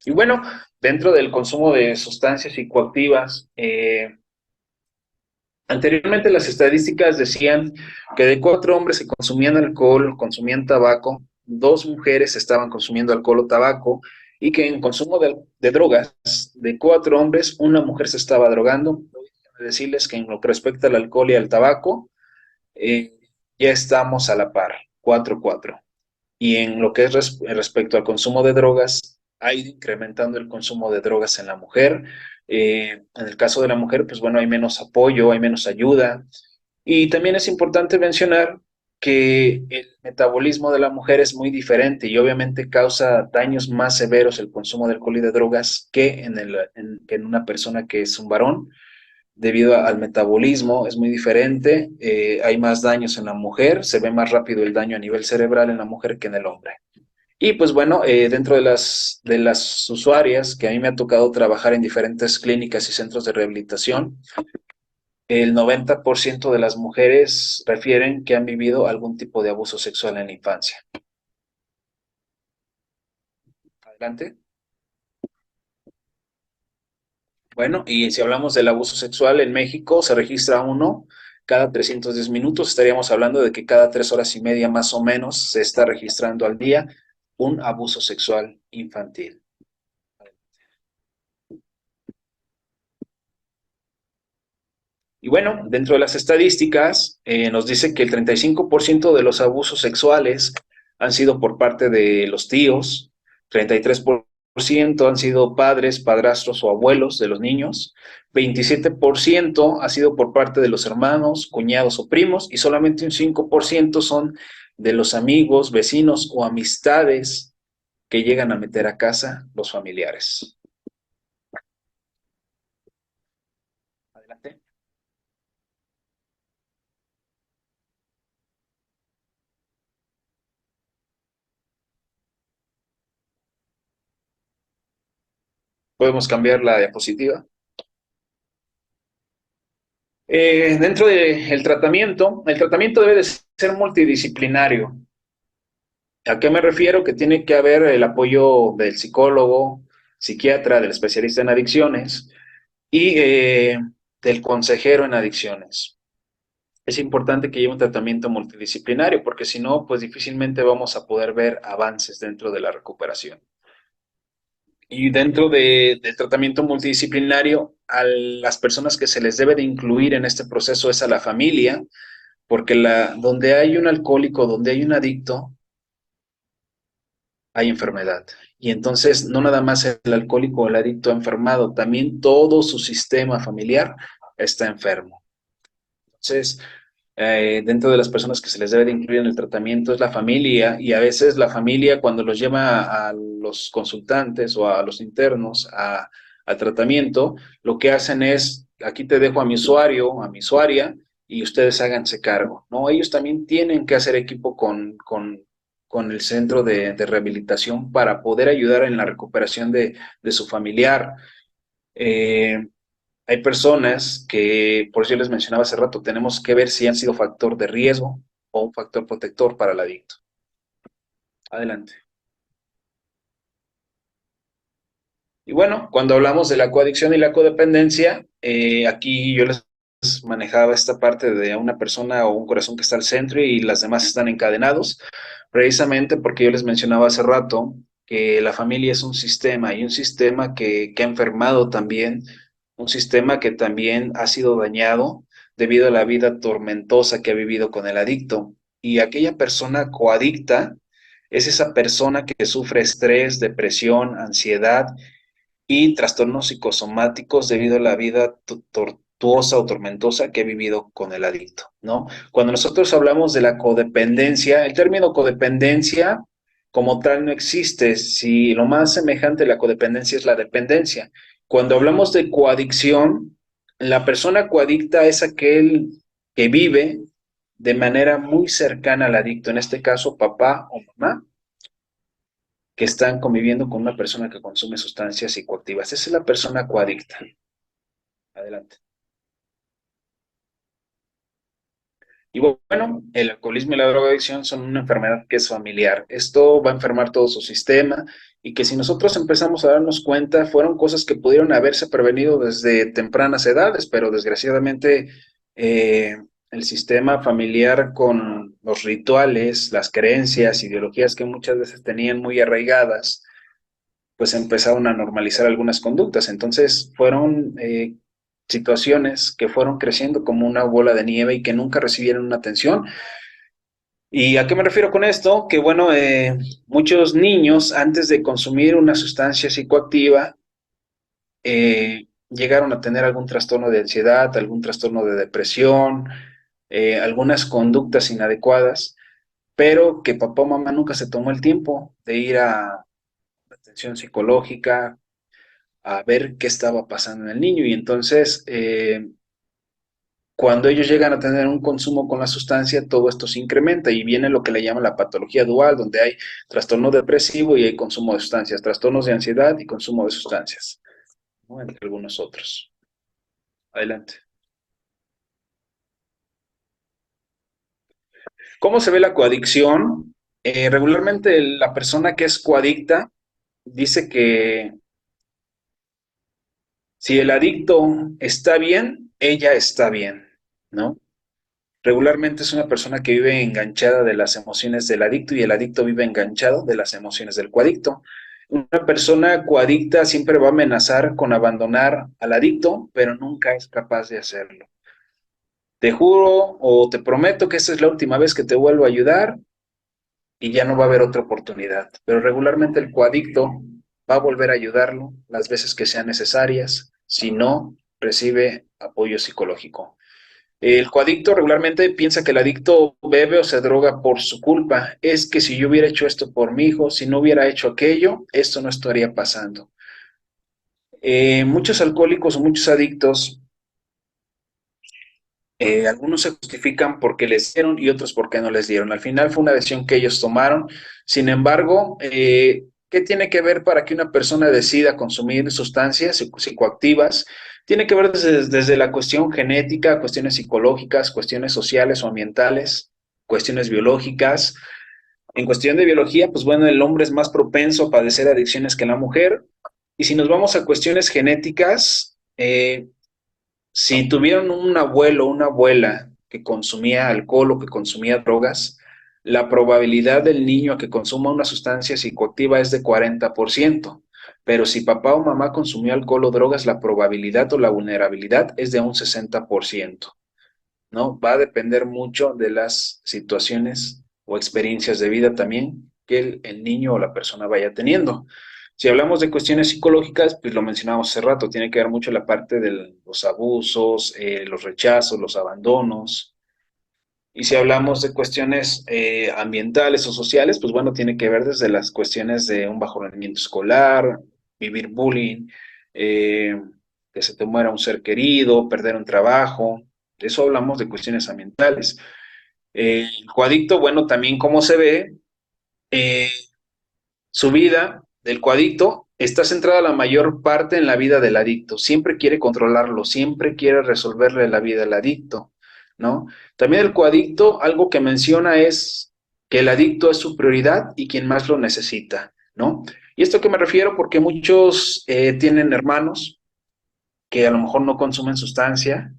Y bueno, dentro del consumo de sustancias psicoactivas, anteriormente las estadísticas decían que de 4 hombres que consumían alcohol, consumían tabaco, 2 mujeres estaban consumiendo alcohol o tabaco, y que en consumo de drogas, de 4 hombres, una mujer se estaba drogando. Déjenme decirles que en lo que respecta al alcohol y al tabaco, eh, ya estamos a la par, 4-4. Y en lo que es respecto al consumo de drogas, ha ido incrementando el consumo de drogas en la mujer. En el caso de la mujer, pues bueno, hay menos apoyo, hay menos ayuda. Y también es importante mencionar que el metabolismo de la mujer es muy diferente y obviamente causa daños más severos el consumo de alcohol y de drogas que en una persona que es un varón. Debido al metabolismo es muy diferente, hay más daños en la mujer, se ve más rápido el daño a nivel cerebral en la mujer que en el hombre. Y pues bueno, dentro de las usuarias que a mí me ha tocado trabajar en diferentes clínicas y centros de rehabilitación, el 90% de las mujeres refieren que han vivido algún tipo de abuso sexual en la infancia. Adelante. Bueno, y si hablamos del abuso sexual en México, se registra uno cada 310 minutos. Estaríamos hablando de que cada 3 horas y media más o menos se está registrando al día un abuso sexual infantil. Y bueno, dentro de las estadísticas nos dice que el 35% de los abusos sexuales han sido por parte de los tíos, 33% han sido padres, padrastros o abuelos de los niños, 27% ha sido por parte de los hermanos, cuñados o primos y solamente un 5% son de los amigos, vecinos o amistades que llegan a meter a casa los familiares. Adelante. Podemos cambiar la diapositiva. Dentro del el tratamiento debe de ser multidisciplinario. ¿A qué me refiero? Que tiene que haber el apoyo del psicólogo, psiquiatra, del especialista en adicciones y del consejero en adicciones. Es importante que lleve un tratamiento multidisciplinario porque si no, pues difícilmente vamos a poder ver avances dentro de la recuperación. Y dentro del tratamiento multidisciplinario, a las personas que se les debe de incluir en este proceso es a la familia, porque donde hay un alcohólico, donde hay un adicto, hay enfermedad. Y entonces no nada más el alcohólico o el adicto ha enfermado, también todo su sistema familiar está enfermo. Entonces, dentro de las personas que se les debe de incluir en el tratamiento es la familia, y a veces la familia cuando los lleva a los consultantes o a los internos al tratamiento, lo que hacen es, aquí te dejo a mi usuario, a mi usuaria, y ustedes háganse cargo, ¿no? Ellos también tienen que hacer equipo con el centro de rehabilitación para poder ayudar en la recuperación de su familiar. Eh, Hay personas que, por eso yo les mencionaba hace rato, tenemos que ver si han sido factor de riesgo o un factor protector para el adicto. Adelante. Y bueno, cuando hablamos de la coadicción y la codependencia, aquí yo les manejaba esta parte de una persona o un corazón que está al centro y las demás están encadenados, precisamente porque yo les mencionaba hace rato que la familia es un sistema y un sistema que ha enfermado también, un sistema que también ha sido dañado debido a la vida tormentosa que ha vivido con el adicto. Y aquella persona coadicta es esa persona que sufre estrés, depresión, ansiedad y trastornos psicosomáticos debido a la vida tortuosa o tormentosa que he vivido con el adicto, ¿no? Cuando nosotros hablamos de la codependencia, el término codependencia como tal no existe. Si lo más semejante a la codependencia es la dependencia. Cuando hablamos de coadicción, la persona coadicta es aquel que vive de manera muy cercana al adicto, en este caso papá o mamá, que están conviviendo con una persona que consume sustancias psicoactivas. Esa es la persona coadicta. Adelante. Y bueno, el alcoholismo y la drogadicción son una enfermedad que es familiar. Esto va a enfermar todo su sistema y que si nosotros empezamos a darnos cuenta, fueron cosas que pudieron haberse prevenido desde tempranas edades, pero desgraciadamente eh, el sistema familiar con los rituales, las creencias, ideologías que muchas veces tenían muy arraigadas, pues empezaron a normalizar algunas conductas. Entonces fueron situaciones que fueron creciendo como una bola de nieve y que nunca recibieron una atención. ¿Y a qué me refiero con esto? Que bueno, muchos niños antes de consumir una sustancia psicoactiva llegaron a tener algún trastorno de ansiedad, algún trastorno de depresión, algunas conductas inadecuadas, pero que papá o mamá nunca se tomó el tiempo de ir a atención psicológica, a ver qué estaba pasando en el niño. Y entonces, cuando ellos llegan a tener un consumo con la sustancia, todo esto se incrementa y viene lo que le llaman la patología dual, donde hay trastorno depresivo y hay consumo de sustancias, trastornos de ansiedad y consumo de sustancias, ¿no? Entre algunos otros. Adelante. ¿Cómo se ve la coadicción? Regularmente la persona que es coadicta dice que si el adicto está bien, ella está bien, ¿no? Regularmente es una persona que vive enganchada de las emociones del adicto y el adicto vive enganchado de las emociones del coadicto. Una persona coadicta siempre va a amenazar con abandonar al adicto, pero nunca es capaz de hacerlo. Te juro o te prometo que esta es la última vez que te vuelvo a ayudar y ya no va a haber otra oportunidad. Pero regularmente el coadicto va a volver a ayudarlo las veces que sean necesarias, si no recibe apoyo psicológico. El coadicto regularmente piensa que el adicto bebe o se droga por su culpa. Es que si yo hubiera hecho esto por mi hijo, si no hubiera hecho aquello, esto no estaría pasando. Muchos alcohólicos o muchos adictos, algunos se justifican porque les dieron y otros porque no les dieron. Al final fue una decisión que ellos tomaron. Sin embargo, ¿qué tiene que ver para que una persona decida consumir sustancias psicoactivas? Tiene que ver desde la cuestión genética, cuestiones psicológicas, cuestiones sociales o ambientales, cuestiones biológicas. En cuestión de biología, pues bueno, el hombre es más propenso a padecer adicciones que la mujer. Y si nos vamos a cuestiones genéticas, si tuvieron un abuelo o una abuela que consumía alcohol o que consumía drogas, la probabilidad del niño que consuma una sustancia psicoactiva es de 40%. Pero si papá o mamá consumió alcohol o drogas, la probabilidad o la vulnerabilidad es de un 60%. ¿no? Va a depender mucho de las situaciones o experiencias de vida también que el niño o la persona vaya teniendo. Si hablamos de cuestiones psicológicas, pues lo mencionamos hace rato, tiene que ver mucho la parte de los abusos, los rechazos, los abandonos. Y si hablamos de cuestiones ambientales o sociales, pues bueno, tiene que ver desde las cuestiones de un bajo rendimiento escolar, vivir bullying, eh, que se te muera un ser querido, perder un trabajo. De eso hablamos de cuestiones ambientales. El coadicto, bueno, también como se ve, eh, su vida del coadicto está centrada la mayor parte en la vida del adicto. Siempre quiere controlarlo, siempre quiere resolverle la vida al adicto, ¿no? También el coadicto, algo que menciona es que el adicto es su prioridad y quien más lo necesita, ¿no? ¿Y esto a qué me refiero? Porque muchos tienen hermanos que a lo mejor no consumen sustancia,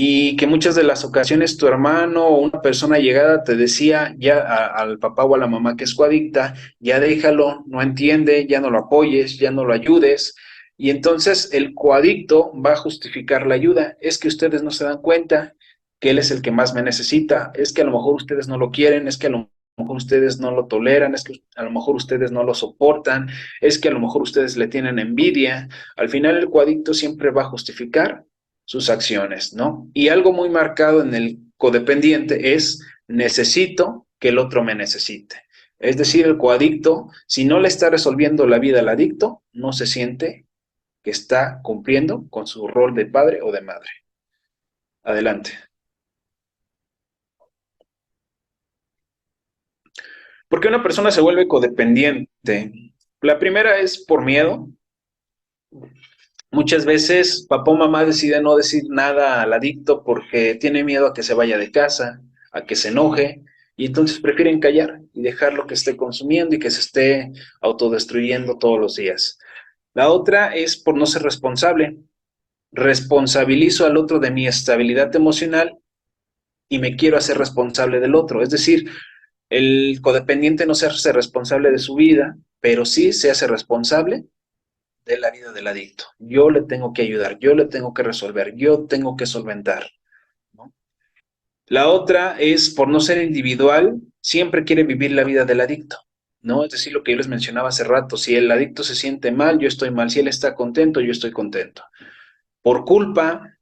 y que muchas de las ocasiones tu hermano o una persona llegada te decía ya al papá o a la mamá que es coadicta, ya déjalo, no entiende, ya no lo apoyes, ya no lo ayudes. Y entonces el coadicto va a justificar la ayuda. Es que ustedes no se dan cuenta que él es el que más me necesita, es que a lo mejor ustedes no lo quieren, es que a lo mejor ustedes no lo toleran, es que a lo mejor ustedes no lo soportan, es que a lo mejor ustedes le tienen envidia. Al final el coadicto siempre va a justificar sus acciones, ¿no? Y algo muy marcado en el codependiente es necesito que el otro me necesite. Es decir, el coadicto, si no le está resolviendo la vida al adicto, no se siente que está cumpliendo con su rol de padre o de madre. Adelante. ¿Por qué una persona se vuelve codependiente? La primera es por miedo. Muchas veces papá o mamá decide no decir nada al adicto porque tiene miedo a que se vaya de casa, a que se enoje, y entonces prefieren callar y dejar lo que esté consumiendo y que se esté autodestruyendo todos los días. La otra es por no ser responsable. Responsabilizo al otro de mi estabilidad emocional y me quiero hacer responsable del otro. Es decir, el codependiente no se hace responsable de su vida, pero sí se hace responsable de la vida del adicto. Yo le tengo que ayudar, yo le tengo que resolver, yo tengo que solventar, ¿no? La otra es, por no ser individual, siempre quiere vivir la vida del adicto, ¿no? Es decir, lo que yo les mencionaba hace rato, si el adicto se siente mal, yo estoy mal, si él está contento, yo estoy contento. Por culpa,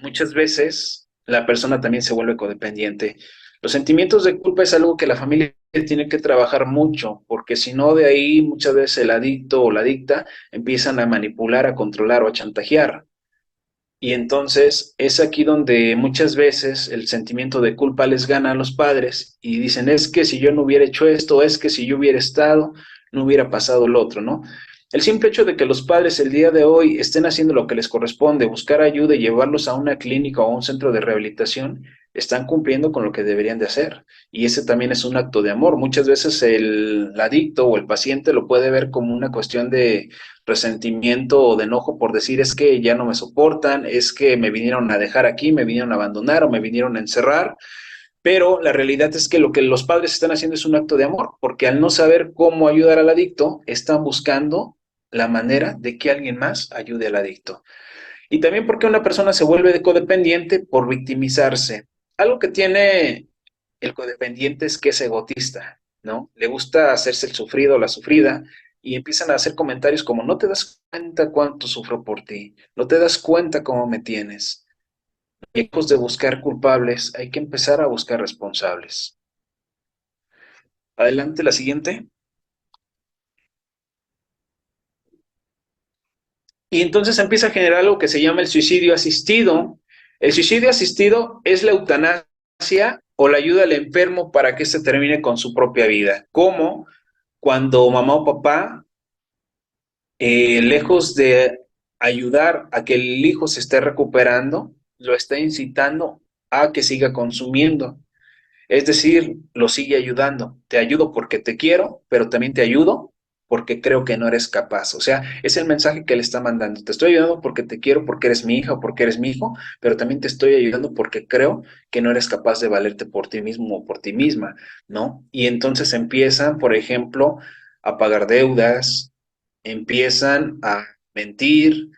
muchas veces la persona también se vuelve codependiente. Los sentimientos de culpa es algo que la familia tiene que trabajar mucho, porque si no, de ahí muchas veces el adicto o la adicta empiezan a manipular, a controlar o a chantajear. Y entonces es aquí donde muchas veces el sentimiento de culpa les gana a los padres y dicen, es que si yo no hubiera hecho esto, es que si yo hubiera estado, no hubiera pasado lo otro, ¿no? El simple hecho de que los padres el día de hoy estén haciendo lo que les corresponde, buscar ayuda y llevarlos a una clínica o a un centro de rehabilitación, están cumpliendo con lo que deberían de hacer. Y ese también es un acto de amor. Muchas veces el adicto o el paciente lo puede ver como una cuestión de resentimiento o de enojo por decir es que ya no me soportan, es que me vinieron a dejar aquí, me vinieron a abandonar o me vinieron a encerrar, pero la realidad es que lo que los padres están haciendo es un acto de amor, porque al no saber cómo ayudar al adicto, están buscando la manera de que alguien más ayude al adicto. Y también porque una persona se vuelve codependiente por victimizarse. Algo que tiene el codependiente es que es egotista, ¿no? Le gusta hacerse el sufrido o la sufrida y empiezan a hacer comentarios como, no te das cuenta cuánto sufro por ti, no te das cuenta cómo me tienes. Lejos de buscar culpables, hay que empezar a buscar responsables. Adelante, la siguiente. Y entonces empieza a generar algo que se llama el suicidio asistido. El suicidio asistido es la eutanasia o la ayuda al enfermo para que se termine con su propia vida. Como cuando mamá o papá, lejos de ayudar a que el hijo se esté recuperando, lo está incitando a que siga consumiendo. Es decir, lo sigue ayudando. Te ayudo porque te quiero, pero también te ayudo porque creo que no eres capaz. O sea, es el mensaje que le está mandando. Te estoy ayudando porque te quiero, porque eres mi hija o porque eres mi hijo, pero también te estoy ayudando porque creo que no eres capaz de valerte por ti mismo o por ti misma, ¿no? Y entonces empiezan, por ejemplo, a pagar deudas, empiezan a mentir,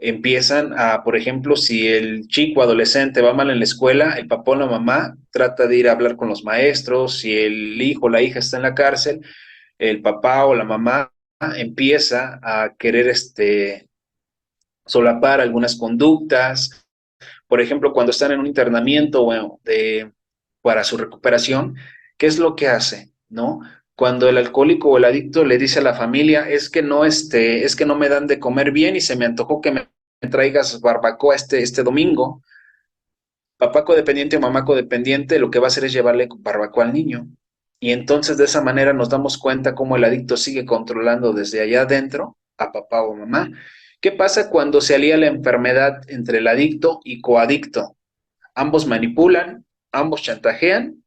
empiezan a, por ejemplo, si el chico adolescente va mal en la escuela, el papá o la mamá trata de ir a hablar con los maestros, si el hijo o la hija está en la cárcel, el papá o la mamá empieza a querer solapar algunas conductas. Por ejemplo, cuando están en un internamiento bueno, para su recuperación, ¿qué es lo que hace? ¿No? Cuando el alcohólico o el adicto le dice a la familia, es que no me dan de comer bien y se me antojó que me traigas barbacoa este domingo, papá codependiente o mamá codependiente lo que va a hacer es llevarle barbacoa al niño. Y entonces de esa manera nos damos cuenta cómo el adicto sigue controlando desde allá adentro a papá o mamá. ¿Qué pasa cuando se alía la enfermedad entre el adicto y coadicto? Ambos manipulan, ambos chantajean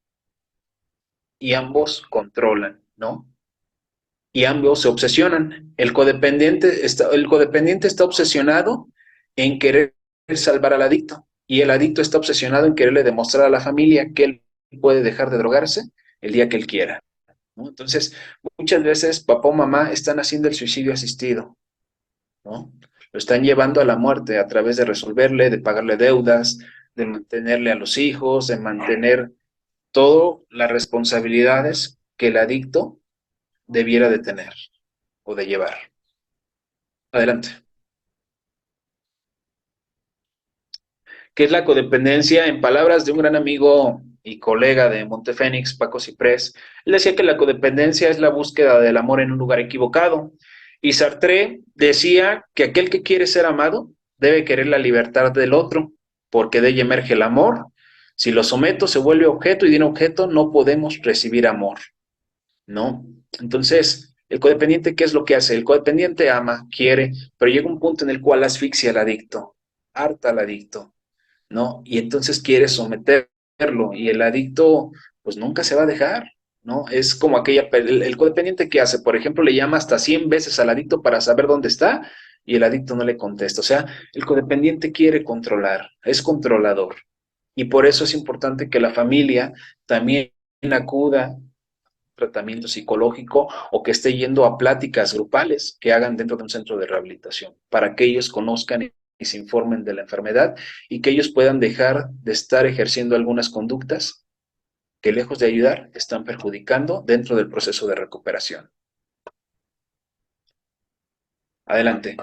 y ambos controlan, ¿no? Y ambos se obsesionan. El codependiente está obsesionado en querer salvar al adicto y el adicto está obsesionado en quererle demostrar a la familia que él puede dejar de drogarse el día que él quiera, ¿no? Entonces, muchas veces papá o mamá están haciendo el suicidio asistido, ¿no? Lo están llevando a la muerte a través de resolverle, de pagarle deudas, de mantenerle a los hijos, de mantener todas las responsabilidades que el adicto debiera de tener o de llevar. Adelante. ¿Qué es la codependencia? En palabras de un gran amigo y colega de Montefénix, Paco Ciprés, él decía que la codependencia es la búsqueda del amor en un lugar equivocado. Y Sartre decía que aquel que quiere ser amado debe querer la libertad del otro, porque de ella emerge el amor. Si lo someto, se vuelve objeto y de un objeto no podemos recibir amor, ¿no? Entonces, el codependiente, ¿qué es lo que hace? El codependiente ama, quiere, pero llega un punto en el cual asfixia al adicto, harta al adicto, ¿no? Y entonces quiere someterlo y el adicto pues nunca se va a dejar, ¿no? Es como el codependiente que hace, por ejemplo, le llama hasta 100 veces al adicto para saber dónde está y el adicto no le contesta. O sea, el codependiente quiere controlar, es controlador. Y por eso es importante que la familia también acuda a tratamiento psicológico o que esté yendo a pláticas grupales que hagan dentro de un centro de rehabilitación para que ellos conozcan y se informen de la enfermedad y que ellos puedan dejar de estar ejerciendo algunas conductas que lejos de ayudar están perjudicando dentro del proceso de recuperación. Adelante.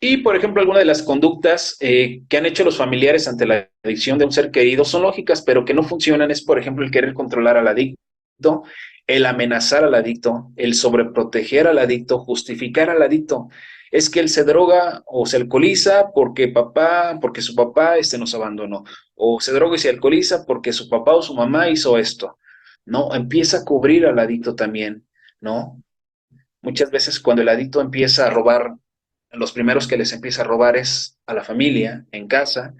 Y, por ejemplo, algunas de las conductas que han hecho los familiares ante la adicción de un ser querido son lógicas, pero que no funcionan. Es, por ejemplo, el querer controlar al adicto, el amenazar al adicto, el sobreproteger al adicto, justificar al adicto. Es que él se droga o se alcoholiza porque su papá nos abandonó, o se droga y se alcoholiza porque su papá o su mamá hizo esto. No, empieza a cubrir al adicto también, ¿no? Muchas veces cuando el adicto empieza a robar, los primeros que les empieza a robar es a la familia, en casa,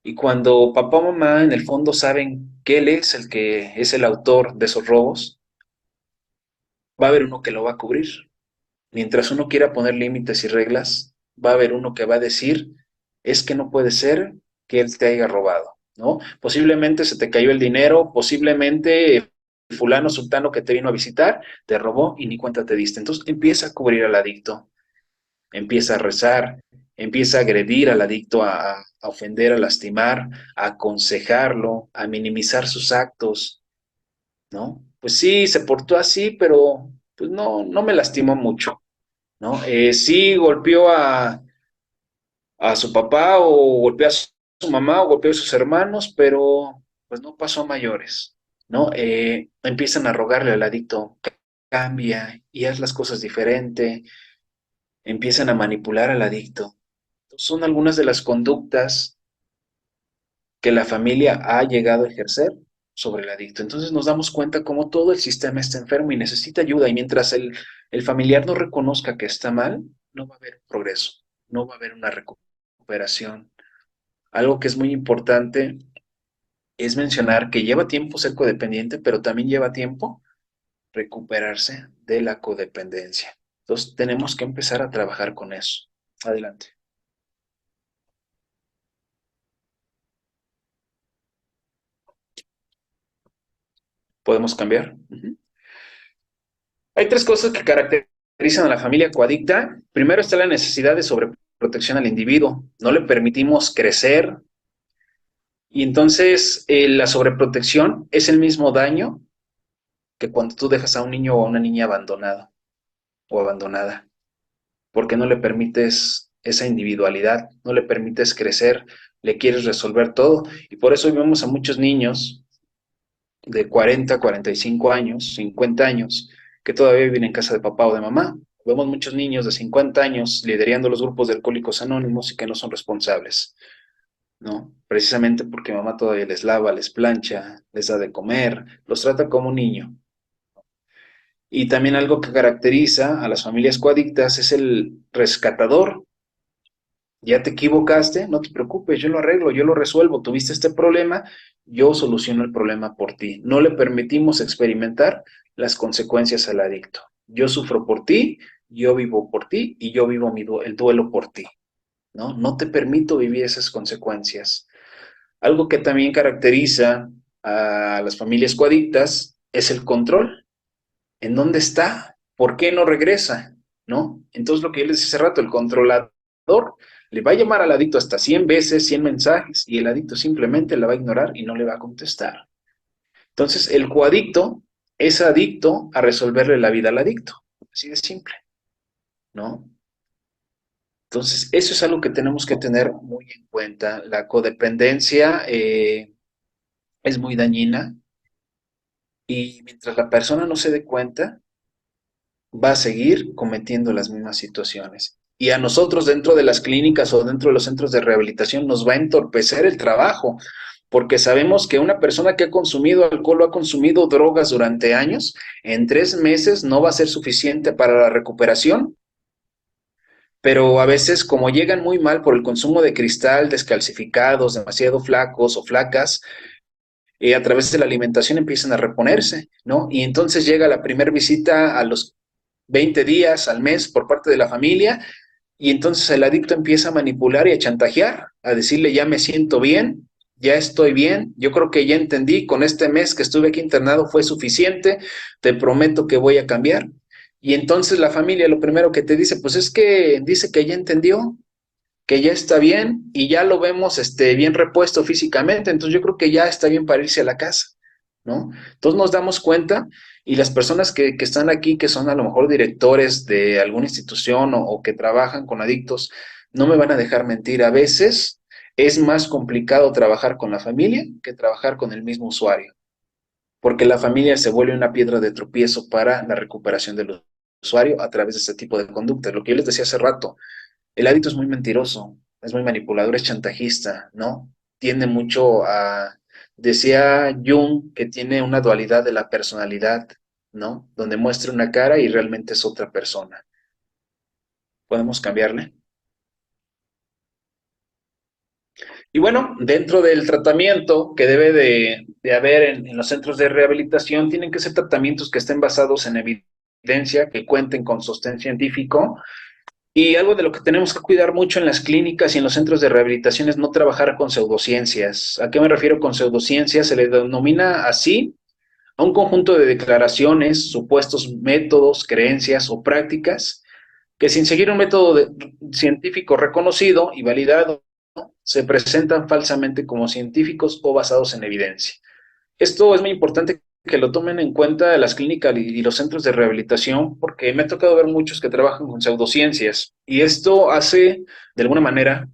y cuando papá o mamá en el fondo saben que él es el que es el autor de esos robos, va a haber uno que lo va a cubrir. Mientras uno quiera poner límites y reglas, va a haber uno que va a decir, es que no puede ser que él te haya robado, ¿no? Posiblemente se te cayó el dinero, posiblemente fulano sultano que te vino a visitar te robó y ni cuenta te diste. Entonces empieza a cubrir al adicto, empieza a rezar, empieza a agredir al adicto, a ofender, a lastimar, a aconsejarlo, a minimizar sus actos, ¿no? Pues sí, se portó así, pero pues no, no me lastimó mucho, ¿no? Sí golpeó a su papá o golpeó a su mamá o golpeó a sus hermanos, pero pues no pasó a mayores, ¿no? Empiezan a rogarle al adicto, cambia y haz las cosas diferente, empiezan a manipular al adicto. Son algunas de las conductas que la familia ha llegado a ejercer sobre el adicto. Entonces nos damos cuenta cómo todo el sistema está enfermo y necesita ayuda y mientras el familiar no reconozca que está mal, no va a haber progreso, no va a haber una recuperación. Algo que es muy importante es mencionar que lleva tiempo ser codependiente, pero también lleva tiempo recuperarse de la codependencia. Entonces tenemos que empezar a trabajar con eso. Adelante. ¿Podemos cambiar? Hay tres cosas que caracterizan caracterizan a la familia coadicta, primero está la necesidad de sobreprotección al individuo. No le permitimos crecer y entonces la sobreprotección es el mismo daño que cuando tú dejas a un niño o a una niña abandonado o abandonada, porque no le permites esa individualidad, no le permites crecer, le quieres resolver todo. Y por eso hoy vemos a muchos niños de 40, 45 años, 50 años, que todavía viven en casa de papá o de mamá. Vemos muchos niños de 50 años liderando los grupos de alcohólicos anónimos y que no son responsables, ¿no? Precisamente porque mamá todavía les lava, les plancha, les da de comer, los trata como un niño. Y también algo que caracteriza a las familias coadictas es el rescatador. Ya te equivocaste, no te preocupes, yo lo arreglo, yo lo resuelvo. Tuviste este problema, yo soluciono el problema por ti. No le permitimos experimentar las consecuencias al adicto. Yo sufro por ti, yo vivo por ti y yo vivo el duelo por ti, ¿no? No te permito vivir esas consecuencias. Algo que también caracteriza a las familias coadictas es el control. ¿En dónde está? ¿Por qué no regresa? ¿No? Entonces lo que yo les decía hace rato, el controlador le va a llamar al adicto hasta 100 veces, 100 mensajes, y el adicto simplemente la va a ignorar y no le va a contestar. Entonces el coadicto es adicto a resolverle la vida al adicto. Así de simple, ¿no? Entonces eso es algo que tenemos que tener muy en cuenta. La codependencia es muy dañina y mientras la persona no se dé cuenta, va a seguir cometiendo las mismas situaciones. Y a nosotros dentro de las clínicas o dentro de los centros de rehabilitación nos va a entorpecer el trabajo, porque sabemos que una persona que ha consumido alcohol o ha consumido drogas durante años, en 3 meses no va a ser suficiente para la recuperación, pero a veces como llegan muy mal por el consumo de cristal, descalcificados, demasiado flacos o flacas, a través de la alimentación empiezan a reponerse, ¿no? Y entonces llega la primera visita a los 20 días, al mes, por parte de la familia, y entonces el adicto empieza a manipular y a chantajear, a decirle, ya me siento bien, ya estoy bien, yo creo que ya entendí, con este mes que estuve aquí internado fue suficiente, te prometo que voy a cambiar. Y entonces la familia lo primero que te dice, pues es que dice que ya entendió, que ya está bien y ya lo vemos bien repuesto físicamente, entonces yo creo que ya está bien para irse a la casa, ¿no? Entonces nos damos cuenta y las personas que están aquí, que son a lo mejor directores de alguna institución o que trabajan con adictos, no me van a dejar mentir, a veces es más complicado trabajar con la familia que trabajar con el mismo usuario, porque la familia se vuelve una piedra de tropiezo para la recuperación del usuario a través de este tipo de conductas. Lo que yo les decía hace rato, el adicto es muy mentiroso, es muy manipulador, es chantajista, ¿no? Tiende mucho a, decía Jung, que tiene una dualidad de la personalidad, ¿no? Donde muestra una cara y realmente es otra persona. ¿Podemos cambiarle? Y bueno, dentro del tratamiento que debe de haber en los centros de rehabilitación, tienen que ser tratamientos que estén basados en evidencia, que cuenten con sostén científico. Y algo de lo que tenemos que cuidar mucho en las clínicas y en los centros de rehabilitación es no trabajar con pseudociencias. ¿A qué me refiero con pseudociencias? Se le denomina así a un conjunto de declaraciones, supuestos métodos, creencias o prácticas que sin seguir un método científico reconocido y validado, se presentan falsamente como científicos o basados en evidencia. Esto es muy importante que lo tomen en cuenta las clínicas y los centros de rehabilitación, porque me ha tocado ver muchos que trabajan con pseudociencias y esto hace, de alguna manera,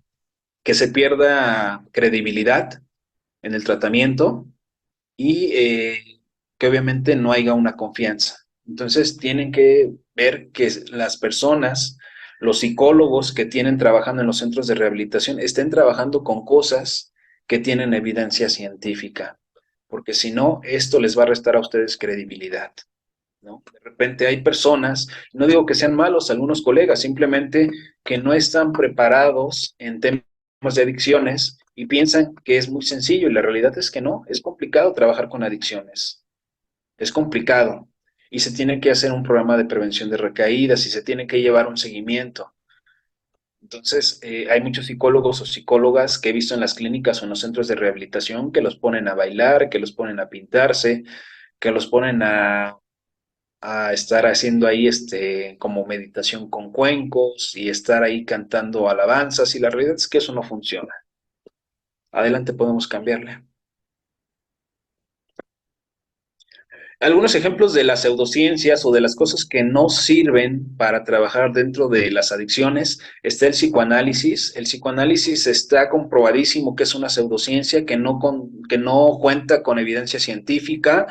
que se pierda credibilidad en el tratamiento y que obviamente no haya una confianza. Entonces tienen que ver que las personas, los psicólogos que tienen trabajando en los centros de rehabilitación, estén trabajando con cosas que tienen evidencia científica, porque si no, esto les va a restar a ustedes credibilidad, ¿no? De repente hay personas, no digo que sean malos algunos colegas, simplemente que no están preparados en temas de adicciones y piensan que es muy sencillo y la realidad es que no, es complicado trabajar con adicciones, es complicado y se tiene que hacer un programa de prevención de recaídas y se tiene que llevar un seguimiento. Entonces, hay muchos psicólogos o psicólogas que he visto en las clínicas o en los centros de rehabilitación que los ponen a bailar, que los ponen a pintarse, que los ponen a estar haciendo ahí como meditación con cuencos y estar ahí cantando alabanzas y la realidad es que eso no funciona. Adelante podemos cambiarle. Algunos ejemplos de las pseudociencias o de las cosas que no sirven para trabajar dentro de las adicciones está el psicoanálisis. El psicoanálisis está comprobadísimo que es una pseudociencia que no cuenta con evidencia científica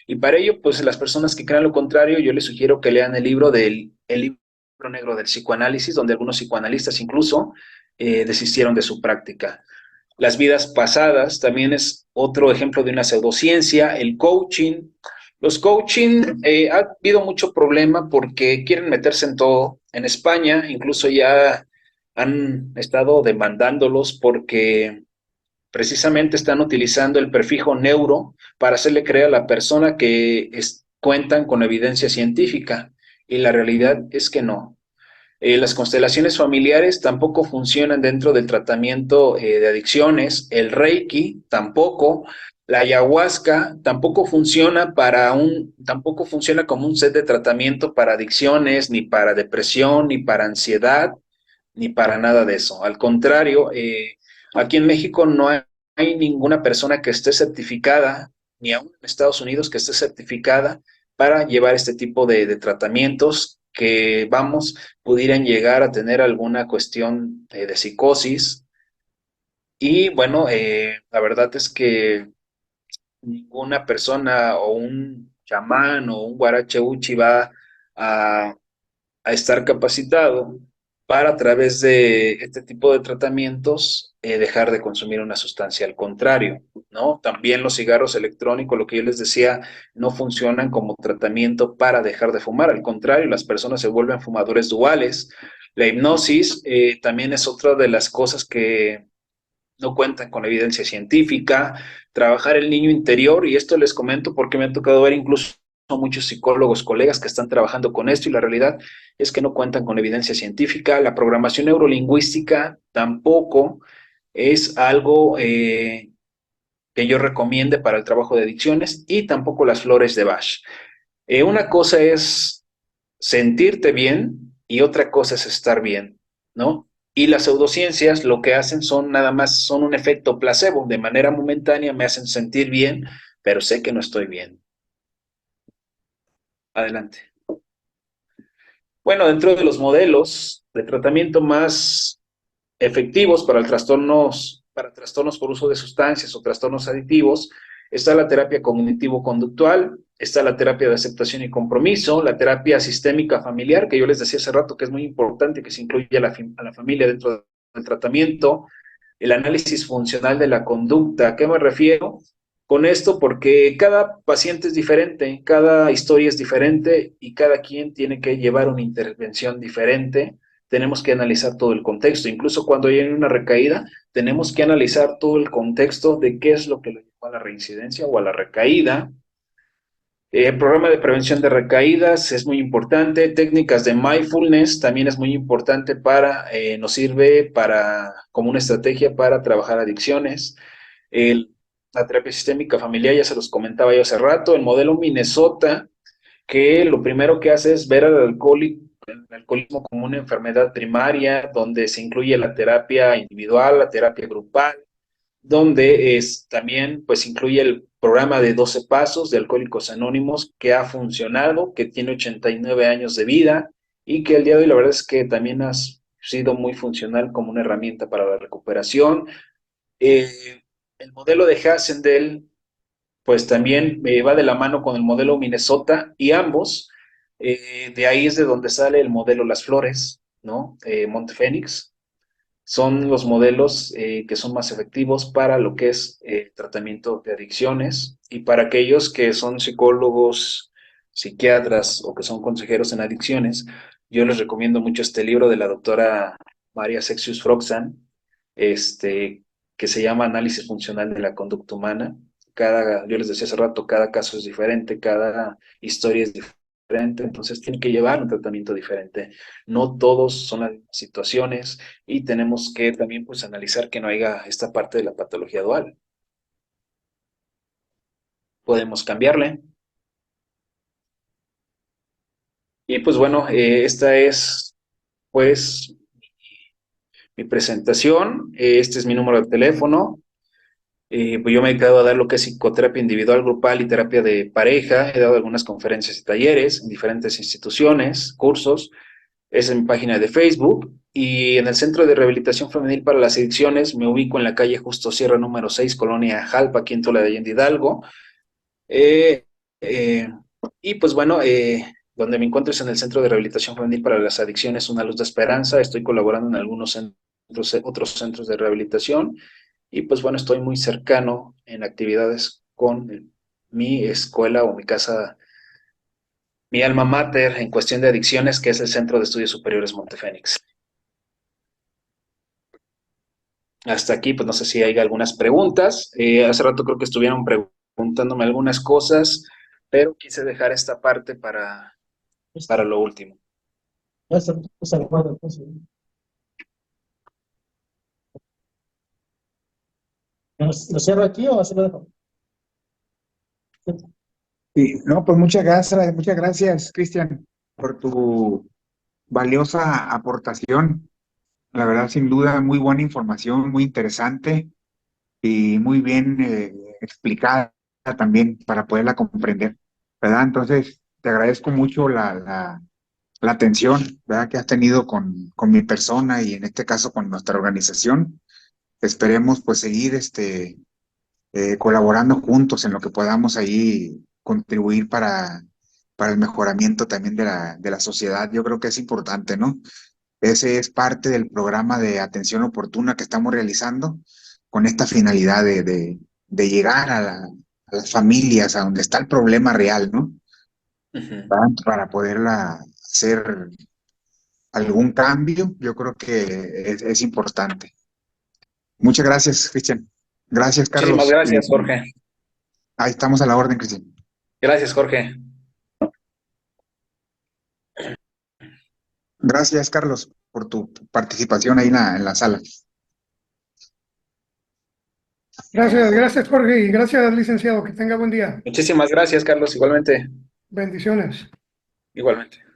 y para ello, pues las personas que crean lo contrario, yo les sugiero que lean el libro negro del psicoanálisis, donde algunos psicoanalistas incluso desistieron de su práctica. Las vidas pasadas también es otro ejemplo de una pseudociencia. El coaching. Los coaching ha habido mucho problema porque quieren meterse en todo. En España incluso ya han estado demandándolos porque precisamente están utilizando el prefijo neuro para hacerle creer a la persona que cuentan con evidencia científica. Y la realidad es que no. Las constelaciones familiares tampoco funcionan dentro del tratamiento de adicciones. El Reiki tampoco. La ayahuasca tampoco funciona como un set de tratamiento para adicciones, ni para depresión, ni para ansiedad, ni para nada de eso. Al contrario, aquí en México no hay ninguna persona que esté certificada, ni aún en Estados Unidos que esté certificada para llevar este tipo de tratamientos que, vamos, pudieran llegar a tener alguna cuestión de psicosis. Y bueno, la verdad es que ninguna persona o un chamán o un guarache uchi va a a estar capacitado para a través de este tipo de tratamientos dejar de consumir una sustancia. Al contrario, ¿no? También los cigarros electrónicos, lo que yo les decía, no funcionan como tratamiento para dejar de fumar. Al contrario, las personas se vuelven fumadores duales. La hipnosis también es otra de las cosas que no cuentan con evidencia científica, trabajar el niño interior, y esto les comento porque me ha tocado ver incluso muchos psicólogos, colegas que están trabajando con esto y la realidad es que no cuentan con evidencia científica. La programación neurolingüística tampoco es algo que yo recomiende para el trabajo de adicciones y tampoco las flores de Bach. Una cosa es sentirte bien y otra cosa es estar bien, ¿no? Y las pseudociencias lo que hacen son nada más, son un efecto placebo, de manera momentánea me hacen sentir bien, pero sé que no estoy bien. Adelante. Bueno, dentro de los modelos de tratamiento más efectivos para trastornos por uso de sustancias o trastornos adictivos, está la terapia cognitivo-conductual, está la terapia de aceptación y compromiso, la terapia sistémica familiar, que yo les decía hace rato que es muy importante que se incluya a la familia dentro del tratamiento, el análisis funcional de la conducta. ¿A qué me refiero con esto? Porque cada paciente es diferente, cada historia es diferente y cada quien tiene que llevar una intervención diferente. Tenemos que analizar todo el contexto. Incluso cuando hay una recaída, tenemos que analizar todo el contexto de qué es lo que lo llevó a la reincidencia o a la recaída. El programa de prevención de recaídas es muy importante. Técnicas de mindfulness también es muy importante nos sirve como una estrategia para trabajar adicciones. El, la terapia sistémica familiar, ya se los comentaba yo hace rato. El modelo Minnesota, que lo primero que hace es ver el alcoholismo como una enfermedad primaria, donde se incluye la terapia individual, la terapia grupal, donde también pues incluye el programa de 12 pasos de Alcohólicos Anónimos que ha funcionado, que tiene 89 años de vida y que el día de hoy la verdad es que también ha sido muy funcional como una herramienta para la recuperación. El modelo de Hassendel pues también va de la mano con el modelo Minnesota y ambos, de ahí es de donde sale el modelo Las Flores, ¿no? Montefénix, son los modelos que son más efectivos para lo que es tratamiento de adicciones y para aquellos que son psicólogos, psiquiatras o que son consejeros en adicciones, yo les recomiendo mucho este libro de la doctora María Sexius Froxan, este, que se llama Análisis Funcional de la Conducta Humana. Yo les decía hace rato, cada caso es diferente, cada historia es diferente, entonces tienen que llevar un tratamiento diferente. No todos son las mismas situaciones y tenemos que también pues analizar que no haya esta parte de la patología dual. Podemos cambiarle. Y pues bueno, esta es pues mi presentación. Este es mi número de teléfono. Pues yo me he dedicado a dar lo que es psicoterapia individual, grupal y terapia de pareja. He dado algunas conferencias y talleres en diferentes instituciones, cursos. Esa es mi página de Facebook. Y en el Centro de Rehabilitación Femenil para las Adicciones me ubico en la calle Justo Sierra número 6, Colonia Jalpa, aquí en Tola de Allende Hidalgo. Eh, eh, y pues bueno, donde me encuentro es en el Centro de Rehabilitación Femenil para las Adicciones, Una Luz de Esperanza. Estoy colaborando en algunos centros, otros centros de rehabilitación. Y pues bueno, estoy muy cercano en actividades con mi escuela o mi casa, mi alma mater en cuestión de adicciones, que es el Centro de Estudios Superiores Montefénix. Hasta aquí, pues no sé si hay algunas preguntas. Hace rato creo que estuvieron preguntándome algunas cosas, pero quise dejar esta parte para lo último. ¿Lo cierro aquí o así lo dejo? Sí, no, pues muchas gracias, Cristian, por tu valiosa aportación. La verdad, sin duda, muy buena información, muy interesante y muy bien explicada también para poderla comprender, ¿verdad? Entonces, te agradezco mucho la atención, ¿verdad? Que has tenido con mi persona y en este caso con nuestra organización. Esperemos pues seguir colaborando juntos en lo que podamos ahí contribuir para el mejoramiento también de la sociedad. Yo creo que es importante, ¿no? Ese es parte del programa de atención oportuna que estamos realizando con esta finalidad de llegar a las familias, a donde está el problema real, ¿no? Ujú. Para poderla hacer algún cambio, yo creo que es importante. Muchas gracias, Cristian. Gracias, Muchísimas Carlos. gracias, Jorge. Ahí estamos a la orden, Cristian. Gracias, Jorge. Gracias, Carlos, por tu participación ahí en la sala. Gracias, Jorge, y gracias, licenciado. Que tenga buen día. Muchísimas gracias, Carlos, igualmente. Bendiciones. Igualmente.